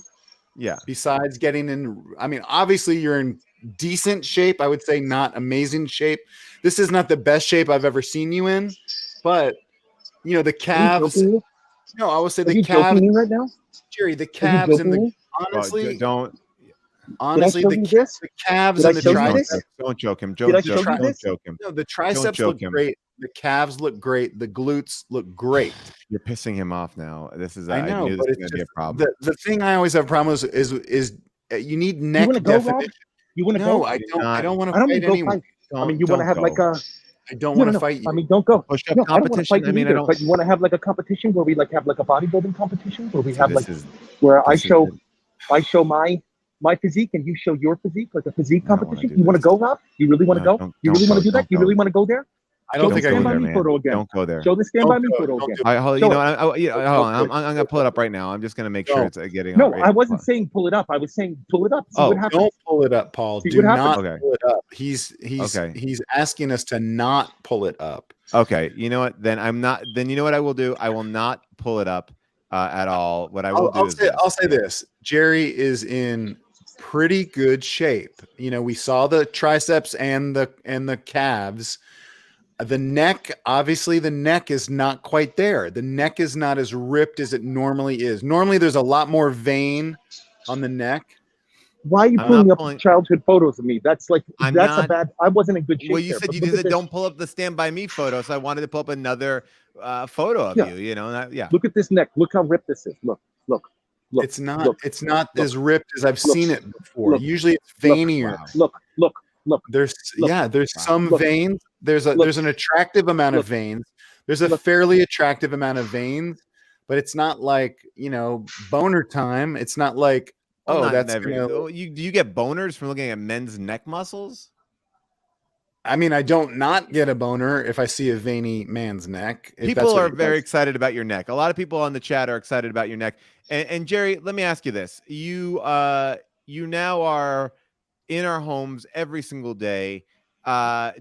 Yeah. Besides getting in, I mean, obviously you're in decent shape. I would say not amazing shape. This is not the best shape I've ever seen you in, but you know, the Are you calves. joking me? No, I would say Are the you calves, joking me right now? Jerry, the Are you calves and joking the me? Well, honestly, don't Did I honestly, show you this? the calves Did I and the show you don't this? triceps. don't joke him. Did I Don't show you don't this? joke him. No, the Don't triceps joke look him. great. The calves look great. The glutes look great. You're pissing him off now. This is I I know, knew but this was it's gonna be a just problem. the thing I always have problems is you need You neck want to go, Rob? definition. You want to No, go? I Do don't. I not- don't want I to don't mean fight go anyone. fight. I mean, you want to have like a. I don't No, want no, to no. fight you. I mean, don't go. Push-up No, I don't want to competition. fight I you mean, I either. don't. But you want to have like a competition where we like have like a bodybuilding competition where we See, have this like is where I this is show it. my physique and you show your physique, like a physique I don't wanna competition. do You want to this. go, Rob? You really want to No, go? don't- You don't really want go, to do that? don't You go. really want to go there? I don't Show the think I Stand go By there, Me man. photo again. Don't go there. Show the Stand Don't By Me go, photo don't again. do All right, hold, Show you know, it. what, hold on. I'm gonna pull it up right now. I'm just gonna make sure No. it's getting. No, up. I wasn't saying pull it up. I was saying pull it up. See Oh, what happens. Don't pull it up, Paul. See Do what happens. not Okay. pull it up. He's Okay. he's asking us to not pull it up. Okay, you know what? Then I'm not. Then you know what I will do? I will not pull it up at all. What I will do is I'll say this. Jerry is in pretty good shape. You know, we saw the triceps and the calves. The neck, obviously, the neck is not quite there. The neck is not as ripped as it normally is. Normally, there's a lot more vein on the neck. Why are you I'm pulling not up pulling- childhood photos of me? That's like I'm that's a not- bad. I wasn't in good shape. Well, you there, said but you look did at it. this. Don't pull up the Stand By Me photo, so I wanted to pull up another photo of Yeah. you. You know, yeah. Look at this neck. Look how ripped this is. Look. It's not Look, it's not look, as ripped as I've look, seen it before. look, Usually it's look, veinier. Wow. Look. There's look, there's wow. some look, veins. There's look, an attractive amount of look, veins. There's a look. fairly attractive amount of veins, but it's not like, you know, boner time. It's not like, Well, oh, not that's never. gonna, Do you get boners from looking at men's neck muscles? I mean, I don't not get a boner if I see a veiny man's neck. If that's People what are you're very asking. excited about your neck. A lot of people on the chat are excited about your neck. And Jerry, let me ask you this: you now are in our homes every single day.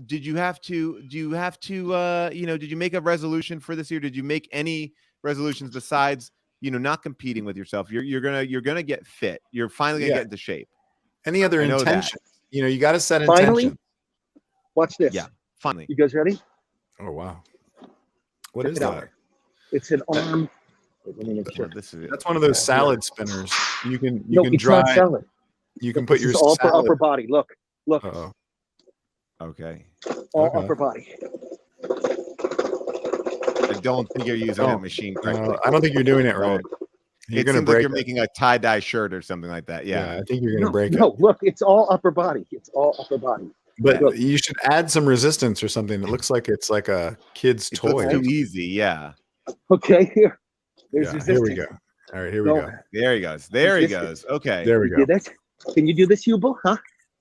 Did you have to? Do you have to? Did you make a resolution for this year? Did you make any resolutions besides not competing with yourself? You're gonna get fit. You're finally gonna Yeah. get into shape. Any other I know that. intention? You know, you got to set Finally? intention. Watch this. Yeah, finally. You guys ready? Oh wow, what Check is it out. that? It's an arm. Wait, let me make sure. This is it. That's one of those salad spinners. You can No, can it's dry. not salad. You can Look, put this your is all for salad. upper body. Look. Uh-oh. Okay. All Okay. upper body. I don't think you're using that machine correctly. I don't think you're doing it right. Don't. You're It gonna seems like break you're it. making a tie-dye shirt or something like that. Yeah, Yeah. I think you're gonna break it. No, look, it's all upper body. It's all upper body. But Look. you should add some resistance or something. It looks like it's like a kid's It toy. looks too easy. Yeah. Okay, here. There's Yeah, resistance. here we go. All right, here we No. go. There he goes. There he Resistance. goes. Okay. There we You go. did it? Can you do this, Hubel? Huh?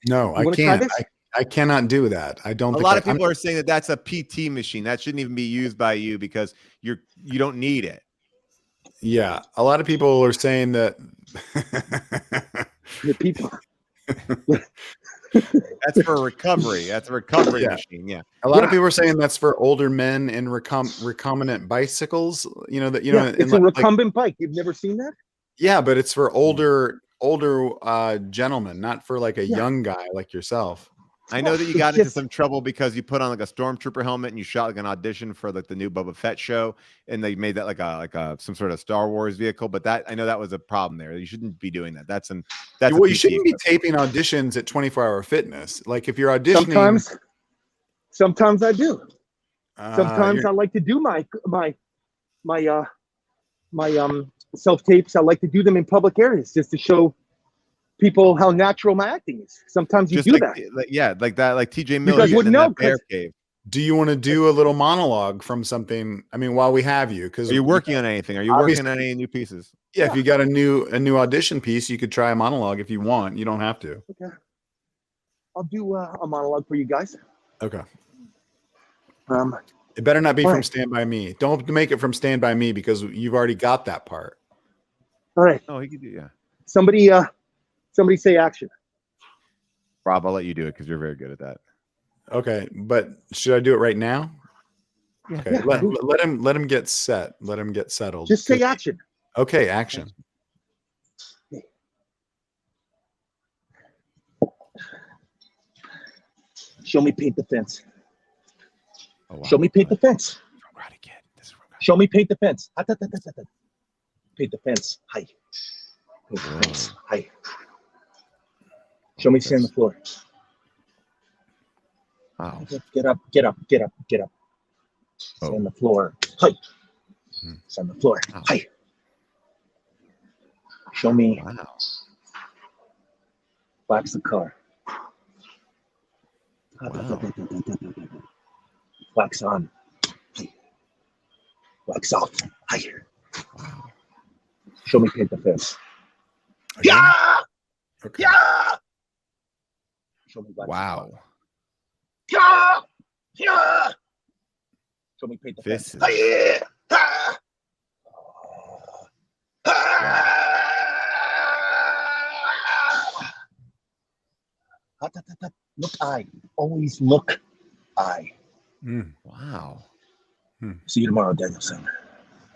No, You I wanna try can't. this? I cannot do that. I don't A think lot of I'm- people are saying that that's a PT machine. That shouldn't even be used by you because you don't need it. Yeah, a lot of people are saying that. The people. That's for recovery. That's a recovery Yeah. machine. Yeah. A lot of Yeah. people are saying that's for older men and recombinant bicycles. You know that Yeah, and it's a like- recumbent bike. You've never seen that? yeah, but it's for older gentlemen, not for like a Yeah. young guy like yourself. I know that you It's got into just- some trouble because you put on like a stormtrooper helmet and you shot like an audition for like the new Boba Fett show, and they made that like a some sort of Star Wars vehicle. But that I know that was a problem there. You shouldn't be doing that. That's a Well, you PT shouldn't be equipment. taping auditions at 24-hour fitness. Like if you're auditioning, Sometimes I do. Sometimes you're- I like to do my self tapes. I like to do them in public areas just to show people how natural my acting is. Sometimes you Just do like, that. like that, like TJ You Miller guys getting wouldn't in know that bear 'cause- cave. do you want to do a little monologue from something? I mean, while we have you, because Are you working on anything? Are you Obviously- working on any new pieces? Yeah, if you got a new audition piece, you could try a monologue if you want. You don't have to. Okay. I'll do a monologue for you guys. Okay. It It better not be All from right. Stand By Me. Don't make it from Stand By Me because you've already got that part. All right. Oh, he could do. Yeah. Somebody say action. Rob, I'll let you do it because you're very good at that. Okay, but should I do it right now? Yeah. Okay, let him get set. Let him get settled. Just say action. Okay, action. Show me paint the fence. Oh, wow. Show me paint the fence. Karate Kid. This is from Karate Show me paint the fence. Paint the fence. Hi. Paint the Whoa. fence. Hi. Show me sand the floor. Wow. Get up. Oh. Sand the floor. Hi. Hmm. Sand the floor. Wow. Hi. Show me. Wow. Wax the car. Wow. Wax on. Wax off. Hi. Wow. Show me paint the fence. Again? Yeah! Okay. Yeah! Show me wax the Wow. car. Yeah! Yeah! Show me paint the This fence. is- Ah! Look eye. Always look eye. Mm. Wow. See you tomorrow, Danielson.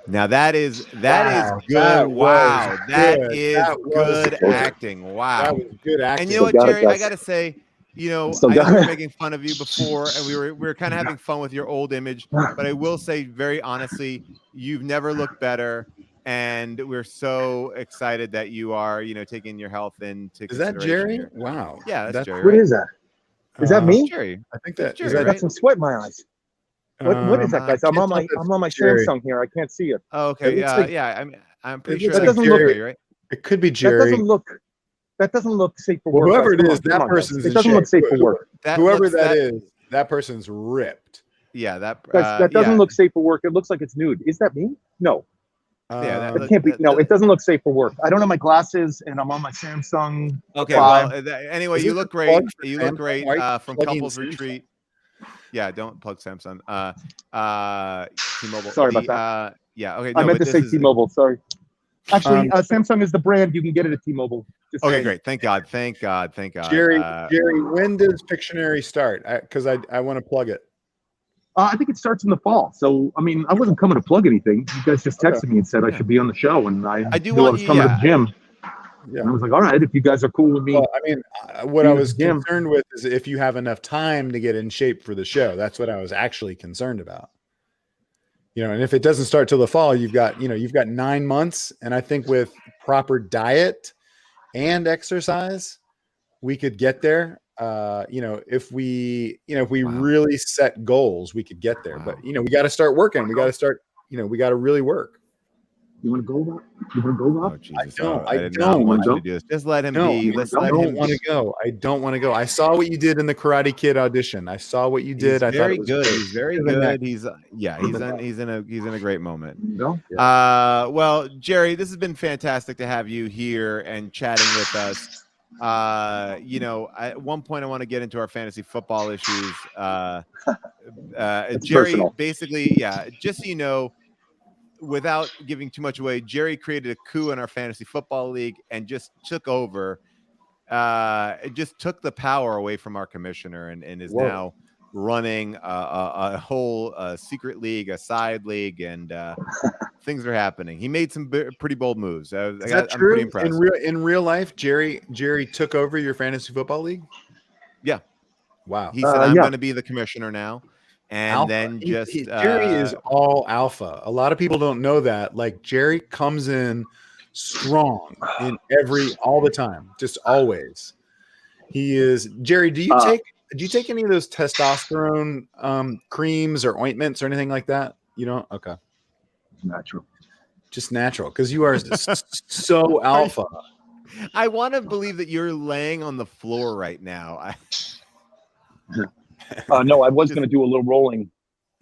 Now that is Wow, good. that Wow, was that good. is That was good good. acting. Wow. That was good acting. And you know what, Still got it, Jerry? I guys. gotta say, you know, Still I know got we were it. making fun of you before, and we were kind of having fun with your old image. But I will say, very honestly, you've never looked better, and we're so excited that you are, you know, taking your health into Is that consideration Jerry? here. Wow. Yeah, that's Jerry. What Right? is that? Is that Uh, me? Jerry. I think that Jerry, is that I got some sweat in my eyes. What is that, guys? I'm can't on my tell if I'm on my it's Jerry. Samsung here. I can't see it. Oh, okay. It looks Yeah, like- yeah. I'm pretty it sure looks that's like Jerry. Jerry, right? It could be That Jerry. doesn't look safe for Well, work. whoever guys. it Come is, on, that come on, guys. person's It in doesn't look shape. safe for work. That Whoever looks, that is, that person's ripped. Yeah, that Guys, that doesn't yeah. look safe for work. It looks like it's nude. Is that me? No. Yeah, that It look- can't be. that- No, that- it doesn't look safe for work. I don't have my glasses, and I'm on my Samsung. Okay, Five. well, anyway, Is you this look a great. plug for You look Samsung? great Why are you from plugging Couples Samsung? Retreat. Yeah, don't plug Samsung. T-Mobile. Sorry about that. Yeah, okay. I No, meant but to this say is T-Mobile. Sorry. Actually, Um, Samsung is the brand. You can get it at T-Mobile. Just okay. saying. Great. Thank God. Thank God. Thank God. Jerry, when does Pictionary start? Because I want to plug it. I think it starts in the fall. So, I mean, I wasn't coming to plug anything. You guys just texted me and said I Yeah. should be on the show, and I I do knew I want was you- coming to yeah. the gym. Yeah. And I was like, all right, if you guys are cool with me. Well, I mean, what I Being at was the gym. concerned with is if you have enough time to get in shape for the show. That's what I was actually concerned about. You know, and if it doesn't start till the fall, you've got 9 months, and I think with proper diet and exercise, we could get there. If we Wow. really set goals, we could get there. Wow. But we got to start working. We got to start. We got to really work. You want to go, Rob? You want to go, Rob? Oh, Jesus. don't. I I did not don't. want you No. to do this. Just let him No, be. I Let's let don't him want to go. I don't want to go. I saw what you did in the Karate Kid audition. I saw what you did. He's I thought very it was good. great. He's very Even that- good. He's in a great moment. No. Well, Jerry, this has been fantastic to have you here and chatting with us. At one point I want to get into our fantasy football issues. It's Jerry, personal. basically, just so you know, without giving too much away, Jerry created a coup in our fantasy football league and just took over. It just took the power away from our commissioner and is Whoa. now running a whole secret league, a side league, and things are happening. He made some pretty bold moves. Is that I'm true? pretty impressed. In real life, Jerry took over your fantasy football league. Yeah. Wow. He said, "I'm yeah. going to be the commissioner now," and Alpha. then just Jerry is all alpha. A lot of people don't know that. Like Jerry comes in strong in all the time, just always. He is Jerry. Do you take any of those testosterone creams or ointments or anything like that? You don't? Okay, Natural. just natural because you are so alpha. I want to believe that you're laying on the floor right now. No, I was going to do a little rolling.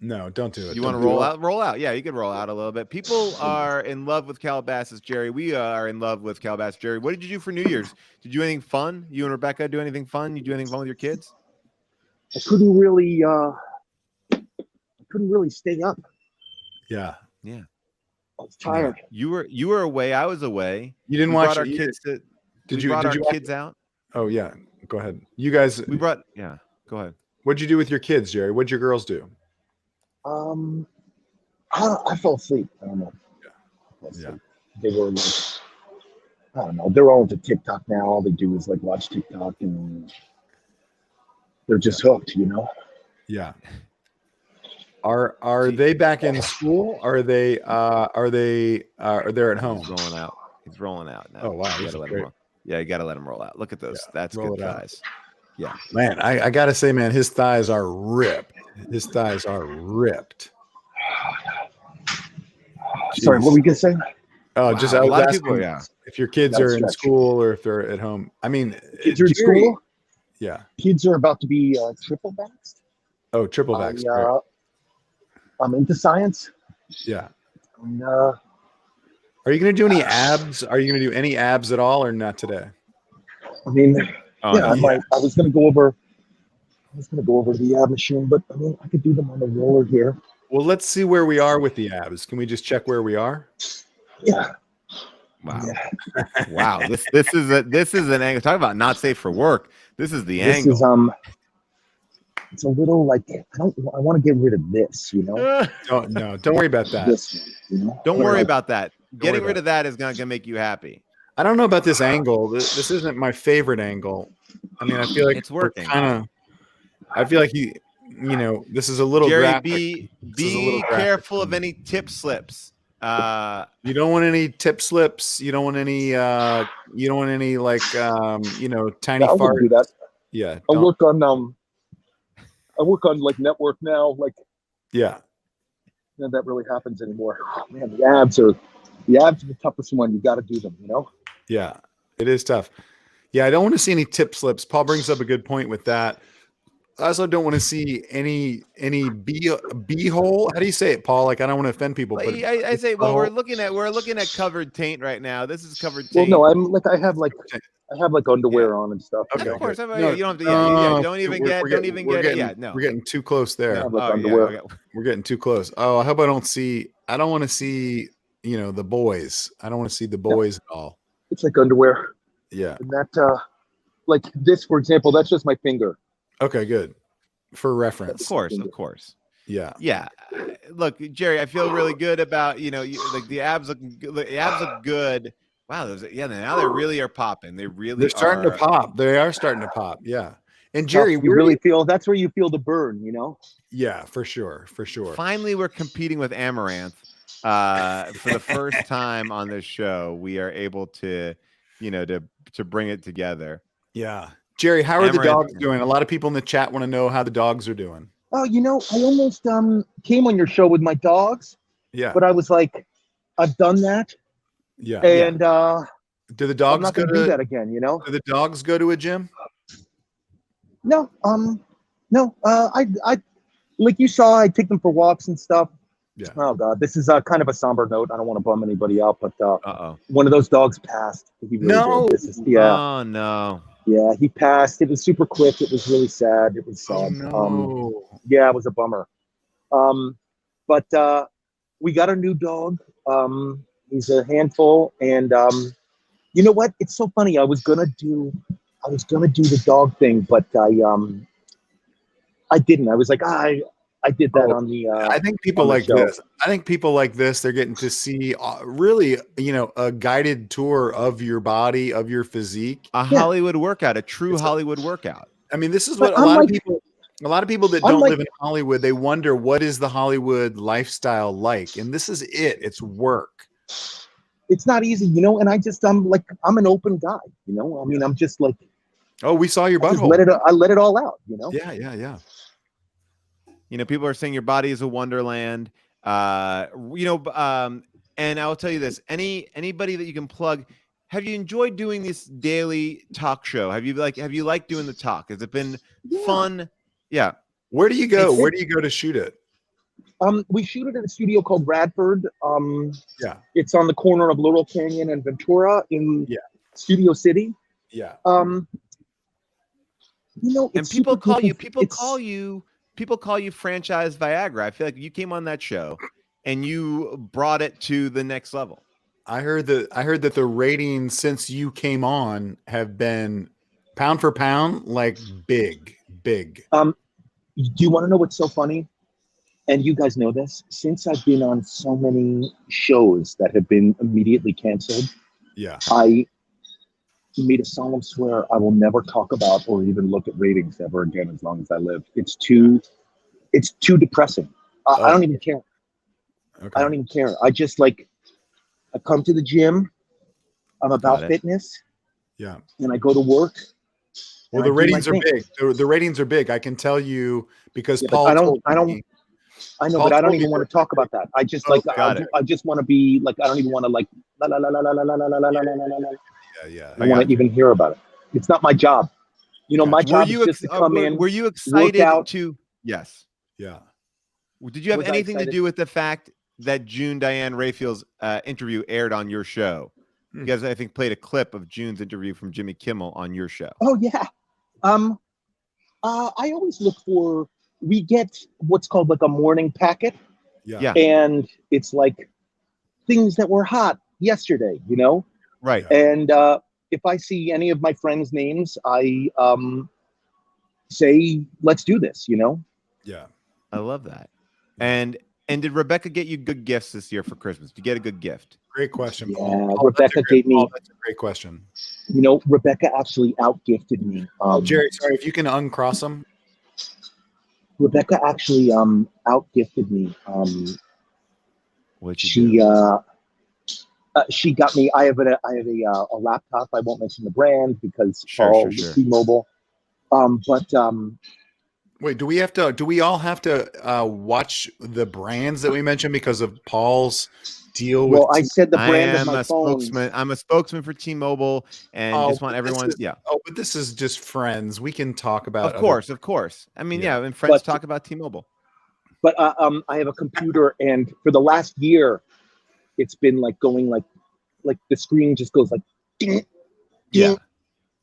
No, don't do it. You Don't want to do roll it. out? Roll out. Yeah, you could roll out a little bit. People are in love with Calabasas Jerry. We are in love with Calabasas Jerry. What did you do for New Year's? Did you do anything fun? You and Rebecca do anything fun? You do anything fun with your kids? I couldn't really stay up. Yeah, I was tired. You were away. I was away. you didn't We watch brought our it. kids to. Did we you? brought Did our you watch kids out? Oh yeah, go ahead. You guys, We brought. Yeah, go ahead. what'd you do with your kids, Jerry? What'd your girls do? I fell asleep. I don't know. I fell Yeah. asleep. They were like, I don't know. They're all into TikTok now. All they do is like watch TikTok, and they're just hooked, you know. Yeah. Are they back in school? Are they they're at home? He's rolling out. He's rolling out now. Oh wow, You this gotta is let great. him roll. Yeah, you gotta let him roll out. Look at those. Yeah, That's roll good it out. thighs. Yeah. Man, I gotta say, man, his thighs are ripped. His thighs are ripped. Sorry, Jeez. what were you gonna say? Oh, Wow, just I a was lot of asking people. Yeah. if your kids That's are in stretch. school or if they're at home. I mean, Kids are in Jerry- school. Yeah. Kids are about to be triple vaxxed. Oh, triple vax. Right. I'm into science. Yeah. And, Are you going to do any abs? Are you going to do any abs at all or not today? I mean, Oh, yeah, no. I might. I was gonna go over the ab machine, but I mean, I could do them on the roller here. Well, let's see where we are with the abs. Can we just check where we are? Yeah. Wow. Yeah. Wow. This is an angle. Talk about not safe for work. This is the This angle. is it's a little like I want to get rid of this, you know. Don't worry about that. This, you know? Don't But, worry like, about that. Getting worry rid about of that is not gonna make you happy. I don't know about this angle. This isn't my favorite angle. I mean, I feel like It's working. I feel like this is a little Jerry, graphic. be This is a little graphic careful for of me. any tip slips. You don't want any tip slips. You don't want any. You don't want any like tiny I wouldn't farts. do that. Yeah. I don't- work on like network now. Like Yeah. none of that really happens anymore. Man, the abs are the toughest one. You got to do them, you know. Yeah. It is tough. Yeah. I don't want to see any tip slips. Paul brings up a good point with that. I also don't want to see any b hole. How do you say it, Paul? Like I don't want to offend people. Well, But I say, well, we're looking at covered taint right now. This is covered Well, taint. no, I have underwear on and stuff. Okay, You know? Of course, good. you don't have to. Yeah, don't even we're get getting- it. Yeah, no. We're getting too close there. Yeah. like Oh, underwear. yeah, okay. We're getting too close. Oh, I hope I don't see. I don't want to see. The boys. I don't want to see the boys at all. It's like underwear. Yeah. And that, like this, for example, that's just my finger. Okay. Good. For reference. Of course. Yeah. Yeah. Look, Jerry, I feel really good about like the abs look. The abs look good. Wow. Now they really are popping. They're starting to pop. They are starting to pop. Yeah. And Jerry, you really feel that's where you feel the burn, you know? Yeah, for sure. Finally, we're competing with Amaranth. For the first time on this show, we are able to bring it together. Yeah. Jerry, how are the Amaranth- dogs doing? A lot of people in the chat want to know how the dogs are doing. Oh, I almost came on your show with my dogs, Yeah. but I was like, I've done that, Yeah. and Do the I'm dogs not go going to do that to again. You know? Do the dogs go to a gym? No, no. I like you saw. I take them for walks and stuff. Yeah. Oh God, this is kind of a somber note. I don't want to bum anybody out, but Uh-oh. one of those dogs passed. He really No. did. This is, yeah. Oh no. Yeah, he passed. It was super quick. It was really sad. It was Oh sad. no. Yeah, it was a bummer. But we got a new dog. He's a handful, and you know what? It's so funny. I was gonna do the dog thing, but I didn't. I was like, I did that on the. I think people on the like show. this. I think people like this. They're getting to see really, a guided tour of your body, of your physique. A Hollywood workout, a true Hollywood workout. I mean, this is But what a I'm lot like- of people. A lot of people that don't live in Hollywood, they wonder what is the Hollywood lifestyle like, and this is it. It's work. It's not easy, you know. And I'm an open guy, you know. I mean, I'm just like, Oh, we saw your I just butthole. I let it all out, you know. Yeah. People are saying your body is a wonderland. And I'll tell you this: anybody that you can plug. Have you enjoyed doing this daily talk show? Have you liked doing the talk? Has it been fun? Yeah. Where do you go? Where do you go to shoot it? We shoot it at a studio called Radford. Yeah. It's on the corner of Laurel Canyon and Ventura in Studio City. Yeah. And It's people super call cool. you. People call you franchise Viagra. I feel like you came on that show, and you brought it to the next level. I heard that the ratings since you came on have been pound for pound, like big. Do you want to know what's so funny? And you guys know this. Since I've been on so many shows that have been immediately canceled, Yeah. made a solemn swear I will never talk about or even look at ratings ever again as long as I live. It's too depressing. I don't even care. Okay. I don't even care. I just like, I come to the gym. I'm about fitness. Yeah. And I go to work. Well, the ratings are big. The ratings are big. I can tell you because Paul I told know, me, but I don't even want to talk about that. I just like, I just want to be like, I don't even want to like, la la la la la la la la la la la la la. Yeah. I want to even hear about it. It's not my job. You know, my job is just to come in. Were you excited out. to? Yes. Yeah. Did you have anything to do with the fact that June Diane Raphael's interview aired on your show? You guys, I think, played a clip of June's interview from Jimmy Kimmel on your show. Oh yeah. I always look for. We get what's called like a morning packet. Yeah. And it's like things that were hot yesterday. You know. Right. And if I see any of my friends' names, I say, "Let's do this." You know. Yeah. I love that. And did Rebecca get you good gifts this year for Christmas? Did you get a good gift? Great question, Yeah, Paul. Rebecca gave me. That's a great question. You know, Rebecca actually outgifted me. Jerry, sorry, if you can uncross them. Rebecca actually outgifted me. What'd you do? She got me. I have a laptop. I won't mention the brand because Paul T-Mobile. Wait, do we all have to watch the brands that we mentioned because of Paul's deal with? Well, I said the brand of my phone. I'm a spokesman for T-Mobile, and just want everyone. But this is just friends. We can talk about. Of course. I mean, and friends talk about T-Mobile. But I have a computer, and for the last year, it's been like going like the screen just goes like ding, ding,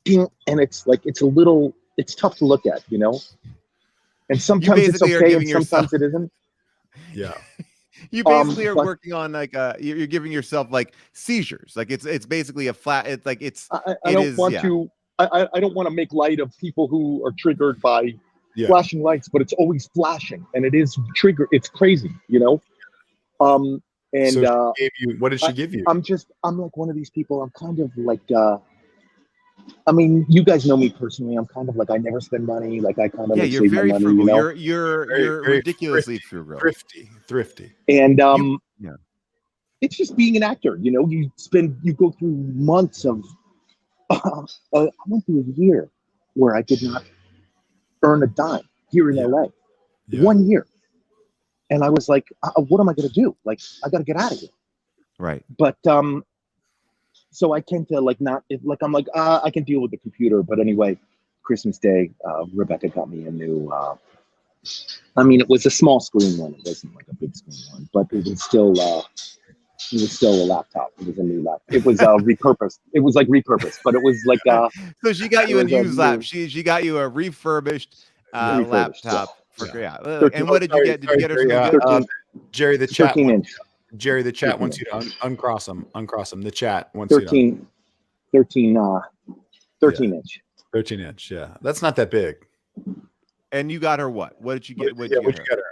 ding, and it's like it's tough to look at, you know. And sometimes it's okay, and sometimes it isn't. Yeah. You basically are working on like you're giving yourself like seizures. Like it's basically a flat. It's like it's. I don't want to make light of people who are triggered by flashing lights, but it's always flashing, and it is trigger. It's crazy, you know. And so she gave you, what did she give you? I'm like one of these people. I'm kind of like. I mean, you guys know me personally. I'm kind of like I never spend money. Like I kind of you're very frugal. You know? You're very ridiculously frugal, thrifty, and it's just being an actor. You know, you go through months of. I went through a year where I did not earn a dime here in LA. 1 year, and I was like, "What am I going to do? Like, I got to get out of here." Right. But so I tend to like not like I'm like I can deal with the computer, but anyway, Christmas Day, Rebecca got me a new. I mean, it was a small screen one. It wasn't like a big screen one, but it was still a laptop. It was a new laptop. It was repurposed. It was like repurposed, but it was like So she got you a used laptop. She got you a refurbished laptop. And what did you get? Did you get her? Jerry, the chat. 13-inch. Jerry, the chat wants you to uncross them. Uncross them. The chat wants 13 inch. 13 inch. Yeah, that's not that big. And you got her what? What did you get? What'd you get her?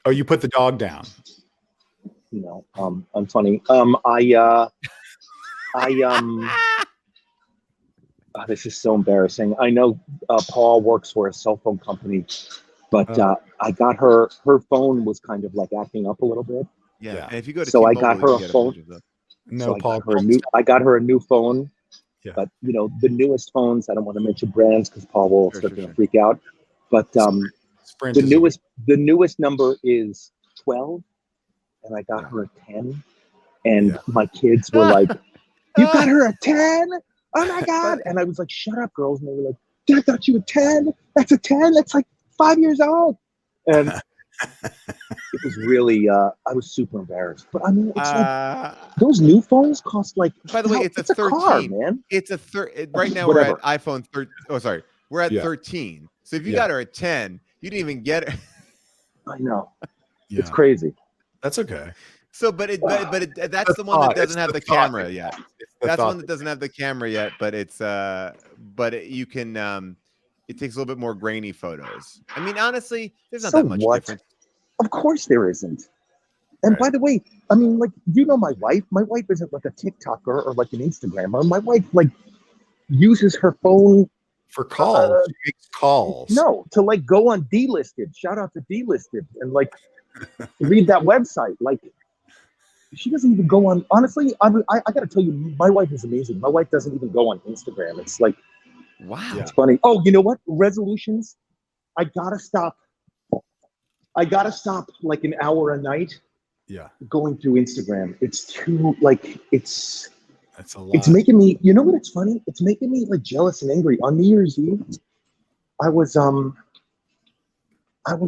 Oh, you put the dog down. You know, I'm funny. This is so embarrassing. I know Paul works for a cell phone company. But I got her phone was kind of like acting up a little bit. Yeah. And if you go to so I got her a phone. No, Paul. I got her a new phone. Yeah. But you know, the newest phones, I don't want to mention brands because Paul will start to freak out. But the newest number is 12, and I got her a 10. And my kids were like, "You got her a 10? Oh my God!" And I was like, "Shut up, girls!" And they were like, "Dad got you a 10? That's a 10? That's like 5 years old." And it was really I was super embarrassed. But I mean, it's like those new phones cost like, by the way, it's a 13 car, man. It's a right now. Whatever. We're at iPhone 13. Oh, sorry, we're at 13. So if you got her at 10, you didn't even get it. I know. It's crazy. That's okay. So that's the one that doesn't have the camera yet. That's the one that doesn't have the camera yet, but it's you can it takes a little bit more grainy photos. I mean, honestly, there's not that much difference. Of course there isn't. And by the way, I mean, like, you know, my wife isn't like a TikToker or like an Instagrammer. My wife like uses her phone For calls. She makes calls. no, to like go on Delisted. Shout out to Delisted and like read that website. Like, she doesn't even go on. Honestly, I got to tell you, my wife is amazing. My wife doesn't even go on Instagram. It's like, Wow. it's funny. Oh, you know what? Resolutions. I gotta stop like an hour a night. Yeah. Going through Instagram. It's too like That's a lot. it's making me, you know what, it's funny? It's making me like jealous and angry. On New Year's Eve, I was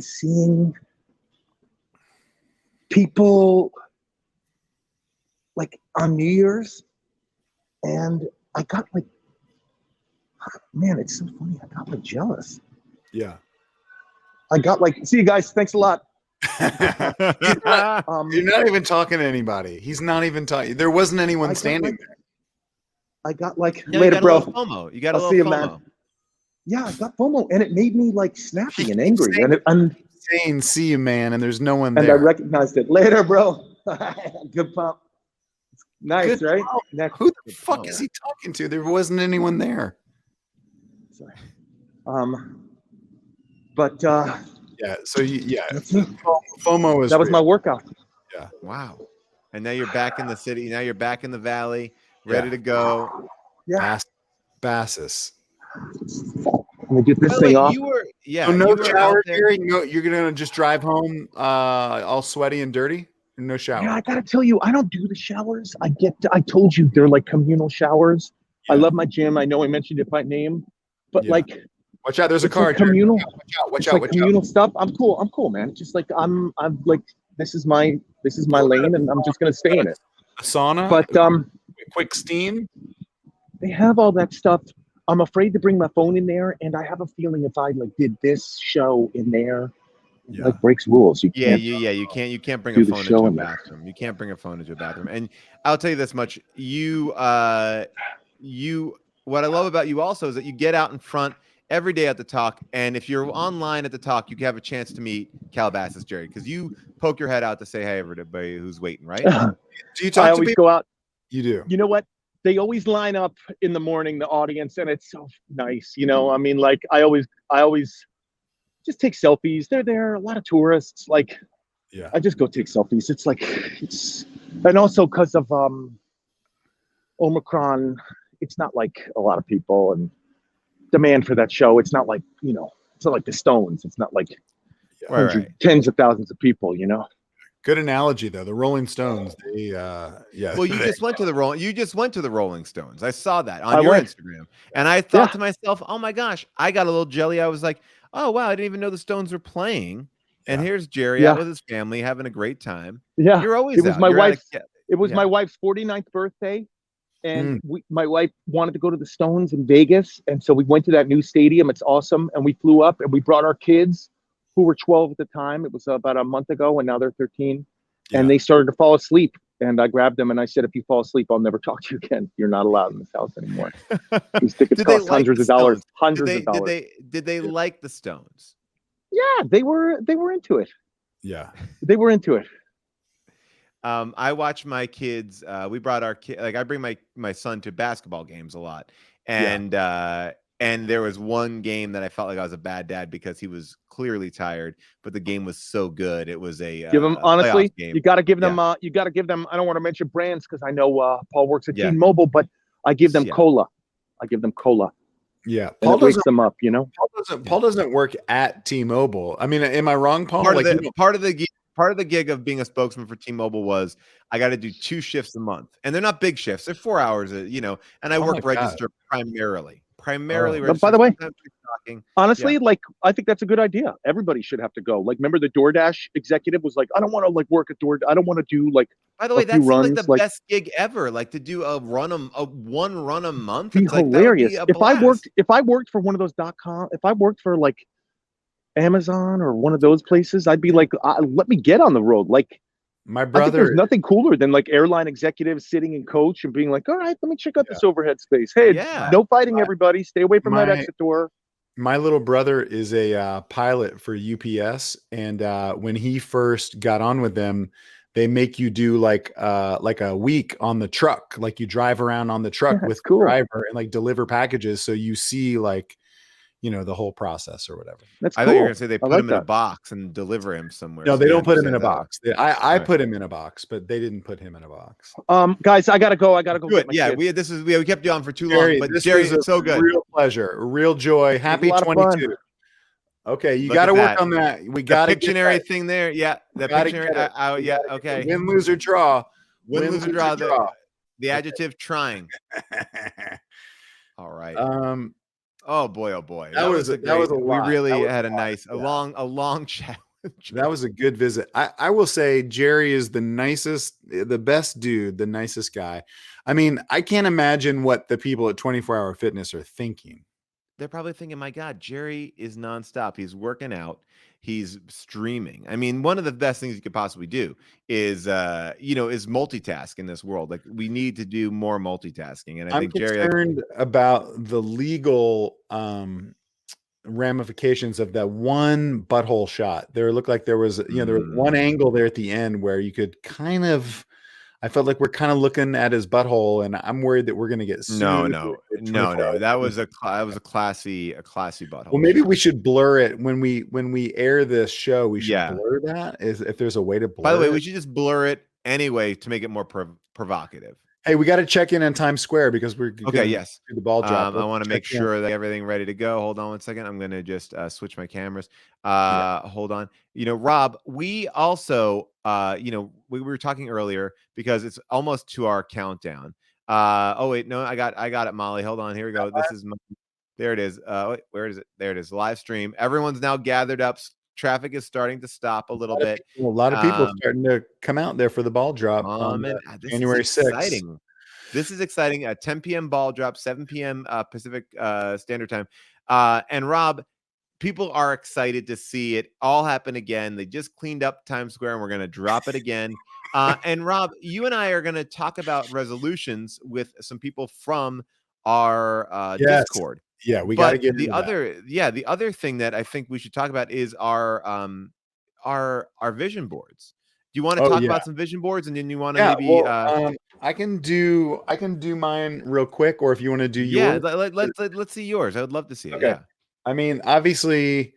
seeing people like on New Year's, and I got like, man, it's so funny. I got like jealous. Yeah. I got like, see you guys, thanks a lot. You're not even talking to anybody. He's not even talking. There wasn't anyone standing there. I got like, No, later, bro. FOMO. You got a I'll see you, little man. FOMO. Yeah, I got FOMO, and it made me like snappy and angry. And Saying, "See you, man," and there's no one I there. recognized it. Later, bro. Good pump. Nice, Good right? pump. Next. Who the fuck is he talking to? There wasn't anyone there. Sorry. But Yeah. So yeah, that's it. FOMO is That was my real. workout. Yeah. Wow. And now you're back in the city. Now you're back in the valley, ready Yeah. to go. Yeah. Bassus. Let me get this By the thing way, off. you were So no you were shower, out there. Jerry? No, you're gonna just drive home all sweaty and dirty? No shower. Yeah, I gotta tell you, I don't do the showers. I told you they're like communal showers. I Yeah. love my gym. I know I mentioned it by name, but Yeah. like, Watch out, there's a it's car. like Jerry. communal. Watch It's out, like watch communal stuff. I'm cool, man. It's just like I'm like, this is my lane, and I'm just gonna stay in it. A sauna, But quick steam. they have all that stuff. I'm afraid to bring my phone in there, and I have a feeling if I like did this show in there, it, Yeah. like breaks rules. You Yeah, can't. you can't bring do a the phone show into a in there. bathroom. You can't bring a phone into a bathroom. And I'll tell you this much: what I love about you also is that you get out in front every day at the talk, and if you're online at the talk, you have a chance to meet Calabasas Jerry because you poke your head out to say hey everybody who's waiting, right? Do you talk I to always people? go out. You do. You know what? They always line up in the morning, the audience, and it's so nice. You know, I mean, like I always just take selfies. They're there, a lot of tourists. Like, Yeah. I just go take selfies. It's like and also because of Omicron, it's not like a lot of people and demand for that show. It's not like, you know, it's not like the Stones. It's not like Right. tens of thousands of people. You know. Good analogy though. The Rolling Stones. They yeah. Well, you just went to the Rolling Stones. I saw that on I your went. Instagram, and I thought Yeah. to myself, "Oh my gosh!" I got a little jelly. I was like, "Oh wow, I didn't even know the Stones were playing." And Yeah. here's Jerry Yeah. out with his family having a great time. Yeah. You're always It was out. my You're at a wife's. ca- It was Yeah. my wife's 49th birthday, and my wife wanted to go to the Stones in Vegas, and so we went to that new stadium. It's awesome, and we flew up, and we brought our kids, who were 12 at the time. It was about a month ago, and now they're 13, and they started to fall asleep. And I grabbed them and I said, "If you fall asleep, I'll never talk to you again. You're not allowed in this house anymore." These tickets Did they cost like hundreds the of dollars. Stones? Hundreds of dollars. Did they like the Stones? Yeah, they were into it. Yeah. They were into it. I watch my kids. We brought our kid. Like I bring my son to basketball games a lot, and there was one game that I felt like I was a bad dad because he was clearly tired, but the game was so good. It was a Give them a honestly. playoff game. You got to give them. You got to give them. I don't want to mention brands because I know Paul works at Yeah. T-Mobile, but I give them Yeah. cola. I give them cola. Yeah. And it wakes them up. You know. Paul doesn't work at T-Mobile. I mean, am I wrong, Paul? Part Like, of the gig of being a spokesman for T-Mobile was I got to do 2 shifts a month, and they're not big shifts; they're 4 hours, and I Oh work my God. register primarily. By Register, the way, sometimes talking. honestly, like I think that's a good idea. Everybody should have to go. Like, remember the DoorDash executive was like, "I don't want to like work at DoorDash. I don't want to do like." By the way, a that few seems like runs, the best gig ever. Like to do a one run a month. Be It's like, that would be hilarious. a If I worked for one of those .com, if I worked for like Amazon or one of those places, I'd be like, let me get on the road. Like, my I think brother. there's nothing cooler than like airline executives sitting in coach and being like, all right, let me check out this overhead space. Hey, Yeah. no fighting, everybody. Stay away from that exit door. My little brother is a pilot for UPS, and when he first got on with them, they make you do like a week on the truck, like you drive around on the truck Yeah, with cool. the driver and like deliver packages, so you see like, you know, the whole process or whatever. That's I cool. thought you were gonna say they put like him in a that. box and deliver him somewhere. No, So they you don't put him in a understand that. box. I Right. put him in a box, but they didn't put him in a box. Guys, I gotta go. I gotta go Good. get my Yeah, kids. we kept you on for too Jerry, long, but this Jerry, was a it's so good. real pleasure, a real joy. Happy a lot of fun. 22. Okay, you Look got to at work that. on that. We The got to get Pictionary that. thing there. Yeah, the Gotta Pictionary. get it. We Yeah, gotta get okay. it. Win, lose, or draw. Win, lose, or draw. The adjective trying. All right. Oh boy, oh boy. That was a we lot. really That was had a a lot, nice, yeah. a long chat. That was a good visit. I will say Jerry is the nicest, the best dude, the nicest guy. I mean, I can't imagine what the people at 24 Hour Fitness are thinking. They're probably thinking, my God, Jerry is nonstop. He's working out. He's streaming. I mean, one of the best things you could possibly do is, is multitask in this world. Like we need to do more multitasking. And I I'm think Jerry, concerned about the legal ramifications of that one butthole shot. There looked like there was, there was one angle there at the end where you could kind of, I felt like we're kind of looking at his butthole, and I'm worried that we're going to get sued. No. That was a classy butthole. Well, maybe shot. we should blur it when we air this show. We should blur that. If there's a way to blur. By the way, it. we should just blur it anyway to make it more provocative. Hey, we got to check in Times Square because we're okay. Yes, do the ball drop. I want to make sure that everything ready to go. Hold on 1 second. I'm going to just switch my cameras. Hold on. Rob, we also, we were talking earlier because it's almost to our countdown. Oh wait, no, I got it, Molly. Hold on. Here we go. This is there it is. Wait, where is it? There it is. Live stream. Everyone's now gathered up. Traffic is starting to stop a little bit. A lot of people starting to come out there for the ball drop on January 6th. This is exciting. 10 p.m. ball drop, 7 p.m. Pacific Standard Time. And Rob, people are excited to see it all happen again. They just cleaned up Times Square, and we're going to drop it again. And Rob, you and I are going to talk about resolutions with some people from our Discord. Yeah, we got to get the other thing that I think we should talk about is our vision boards. Do you want to talk about some vision boards, and then you want to maybe? I can do mine real quick, or if you want to do yours. Yeah, let's see yours. I would love to see it. Okay. Yeah. I mean, obviously,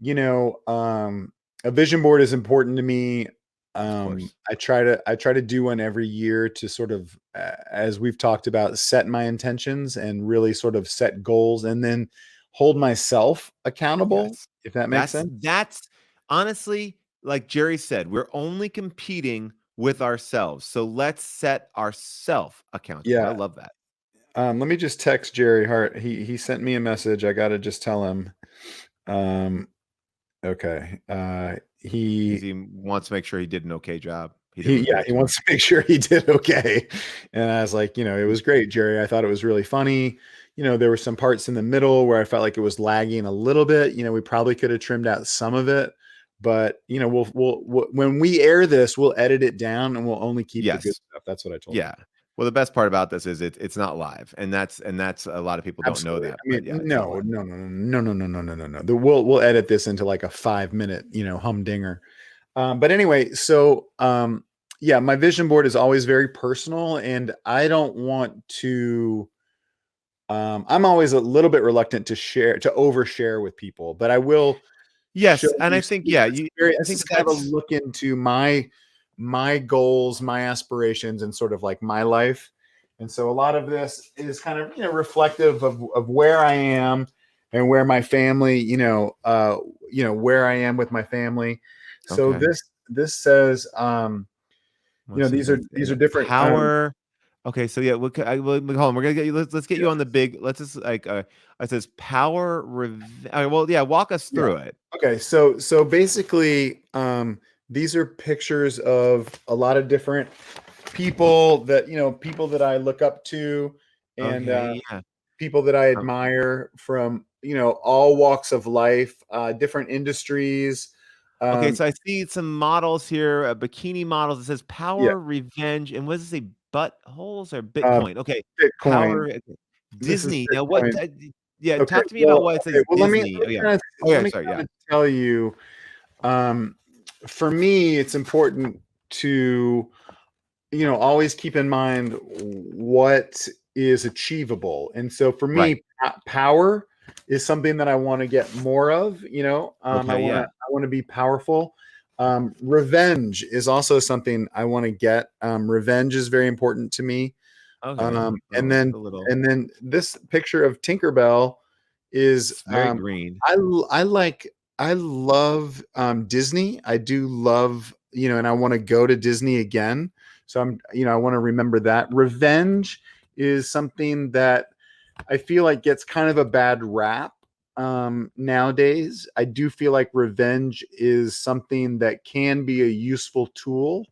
a vision board is important to me. I try to do one every year to sort of, as we've talked about, set my intentions and really sort of set goals, and then hold myself accountable. Yes. If that makes sense. That's honestly, like Jerry said, we're only competing with ourselves. So let's set ourselves accountable. Yeah. I love that. Let me just text Jerry Hart. He sent me a message. I got to just tell him. Okay. He wants to make sure he did an okay job. He wants to make sure he did okay. And I was like, it was great, Jerry. I thought it was really funny. There were some parts in the middle where I felt like it was lagging a little bit. We probably could have trimmed out some of it, but we'll when we air this, we'll edit it down and we'll only keep the good stuff. That's what I told him. Yeah. Well, the best part about this is it's not live, and that's a lot of people don't know that. I mean, no. We'll edit this into like a 5-minute, humdinger. But anyway, so my vision board is always very personal, and I don't want to. I'm always a little bit reluctant to overshare with people, but I will. Yes, and I think I think it's kind of a look into my goals, my aspirations, and sort of like my life. And so a lot of this is kind of, reflective of where I am and where my family, where I am with my family. So this says, these are different power. Okay. So yeah, hold on. We're going to get you. Let's get you on the big, let's just like, it says power. Walk us through it. Okay. So basically, these are pictures of a lot of different people that I look up to, and people that I admire from, all walks of life, different industries. Okay, so I see some models here, bikini models. It says power, revenge, and what does it say? Buttholes or Bitcoin? Okay, Bitcoin. Power. Disney. Now what? Talk to me about why it says Disney. Let me tell you. For me, it's important to, always keep in mind what is achievable. And so for me, Right. power is something that I want to get more of, Okay, yeah. I want to be powerful. Revenge is also something I want to get. Revenge is very important to me. Okay. And Well, then, a little. and then this picture of Tinkerbell is, It's very green. I love Disney. I do love, and I want to go to Disney again. So I want to remember that. Revenge is something that I feel like gets kind of a bad rap nowadays. I do feel like revenge is something that can be a useful tool.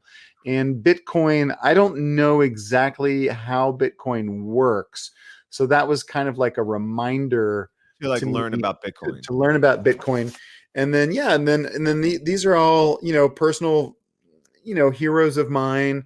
And Bitcoin, I don't know exactly how Bitcoin works. So that was kind of like a reminder To like to learn me about Bitcoin. to learn about Bitcoin. And then, these are all, personal, heroes of mine.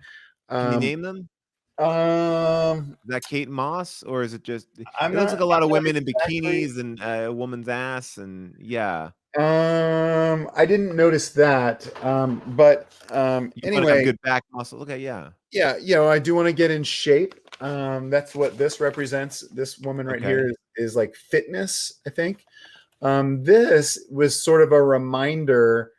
Can you name them? Um, Is that Kate Moss, or is it just? It I'm looks like a not, lot I'm of not women in exactly. bikinis and a woman's ass, and yeah. I didn't notice that. But You want to have anyway, good back muscle. Okay, yeah. yeah, I do want to get in shape. That's what this represents. This woman right Okay. here is like fitness, I think. This was sort of a reminder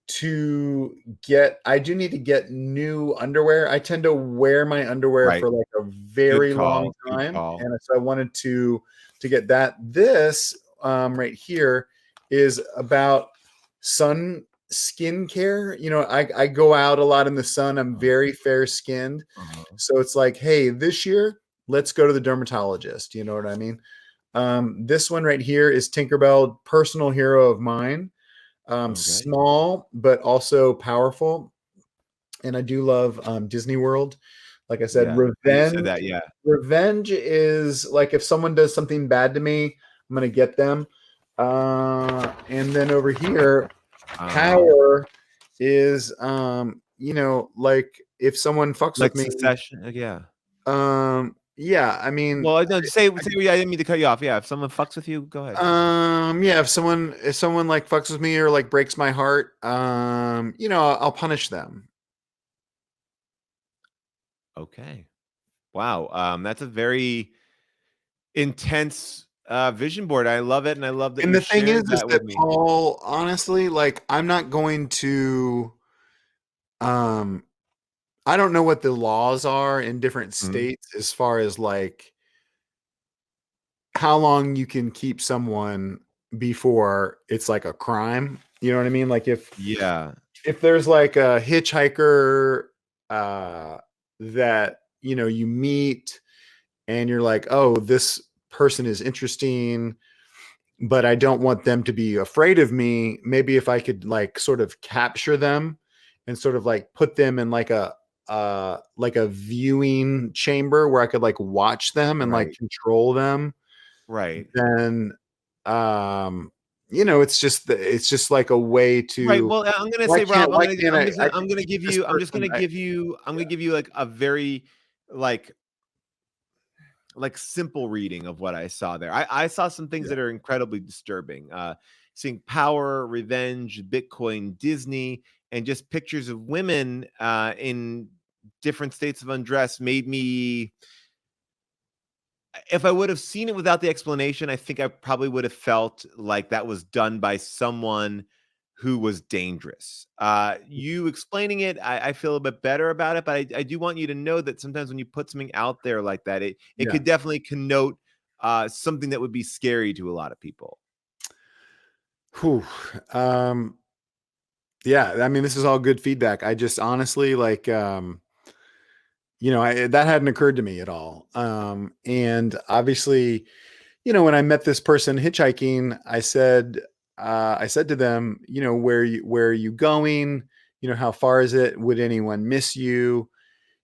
I do need to get new underwear. I tend to wear my underwear Right. for like a Good very long call. Good time. call. And so I wanted to get that. This right here is about skin care. I go out a lot in the sun. I'm very fair skinned. So it's like, hey, this year, let's go to the dermatologist. You know what I mean? This one right here is Tinkerbell, personal hero of mine. Okay. Small, but also powerful. And I do love Disney World. Like I said, Yeah. You revenge. said that, yeah. Revenge is like if someone does something bad to me, I'm gonna get them. And then over here, power is like if someone fucks Like with me. Succession. Yeah. Yeah, I mean, Well, no, just say. Yeah, I didn't mean to cut you off. Yeah, if someone fucks with you, go ahead. Yeah, if someone like fucks with me or like breaks my heart, I'll punish them. Okay. Wow. That's a very intense vision board. I love it, and I love that And you the thing is shared that with that me. Paul, honestly, like I'm not going to um I don't know what the laws are in different Mhm. states as far as like how long you can keep someone before it's like a crime. You know what I mean? Like Yeah. if there's like a hitchhiker that you meet and you're like, oh, this person is interesting, but I don't want them to be afraid of me. Maybe if I could like sort of capture them and sort of like put them in like a viewing chamber where I could like watch them and like Right. control them, Right. then it's just like a way Right. to Well, I'm gonna say, Rob, why can't I I'm gonna give this you, person I'm gonna give you like a very like simple reading of what I saw there. I saw some things yeah. that are incredibly disturbing. Seeing power, revenge, Bitcoin, Disney, and just pictures of women in different states of undress made me. If I would have seen it without the explanation, I think I probably would have felt like that was done by someone who was dangerous. You explaining it, I feel a bit better about it, but I do want you to know that sometimes when you put something out there like that, it Yeah. could definitely connote something that would be scary to a lot of people. Whew. Yeah, I mean, this is all good feedback. I just honestly like, that hadn't occurred to me at all. And obviously, when I met this person hitchhiking, I said to them, where are you going? How far is it? Would anyone miss you?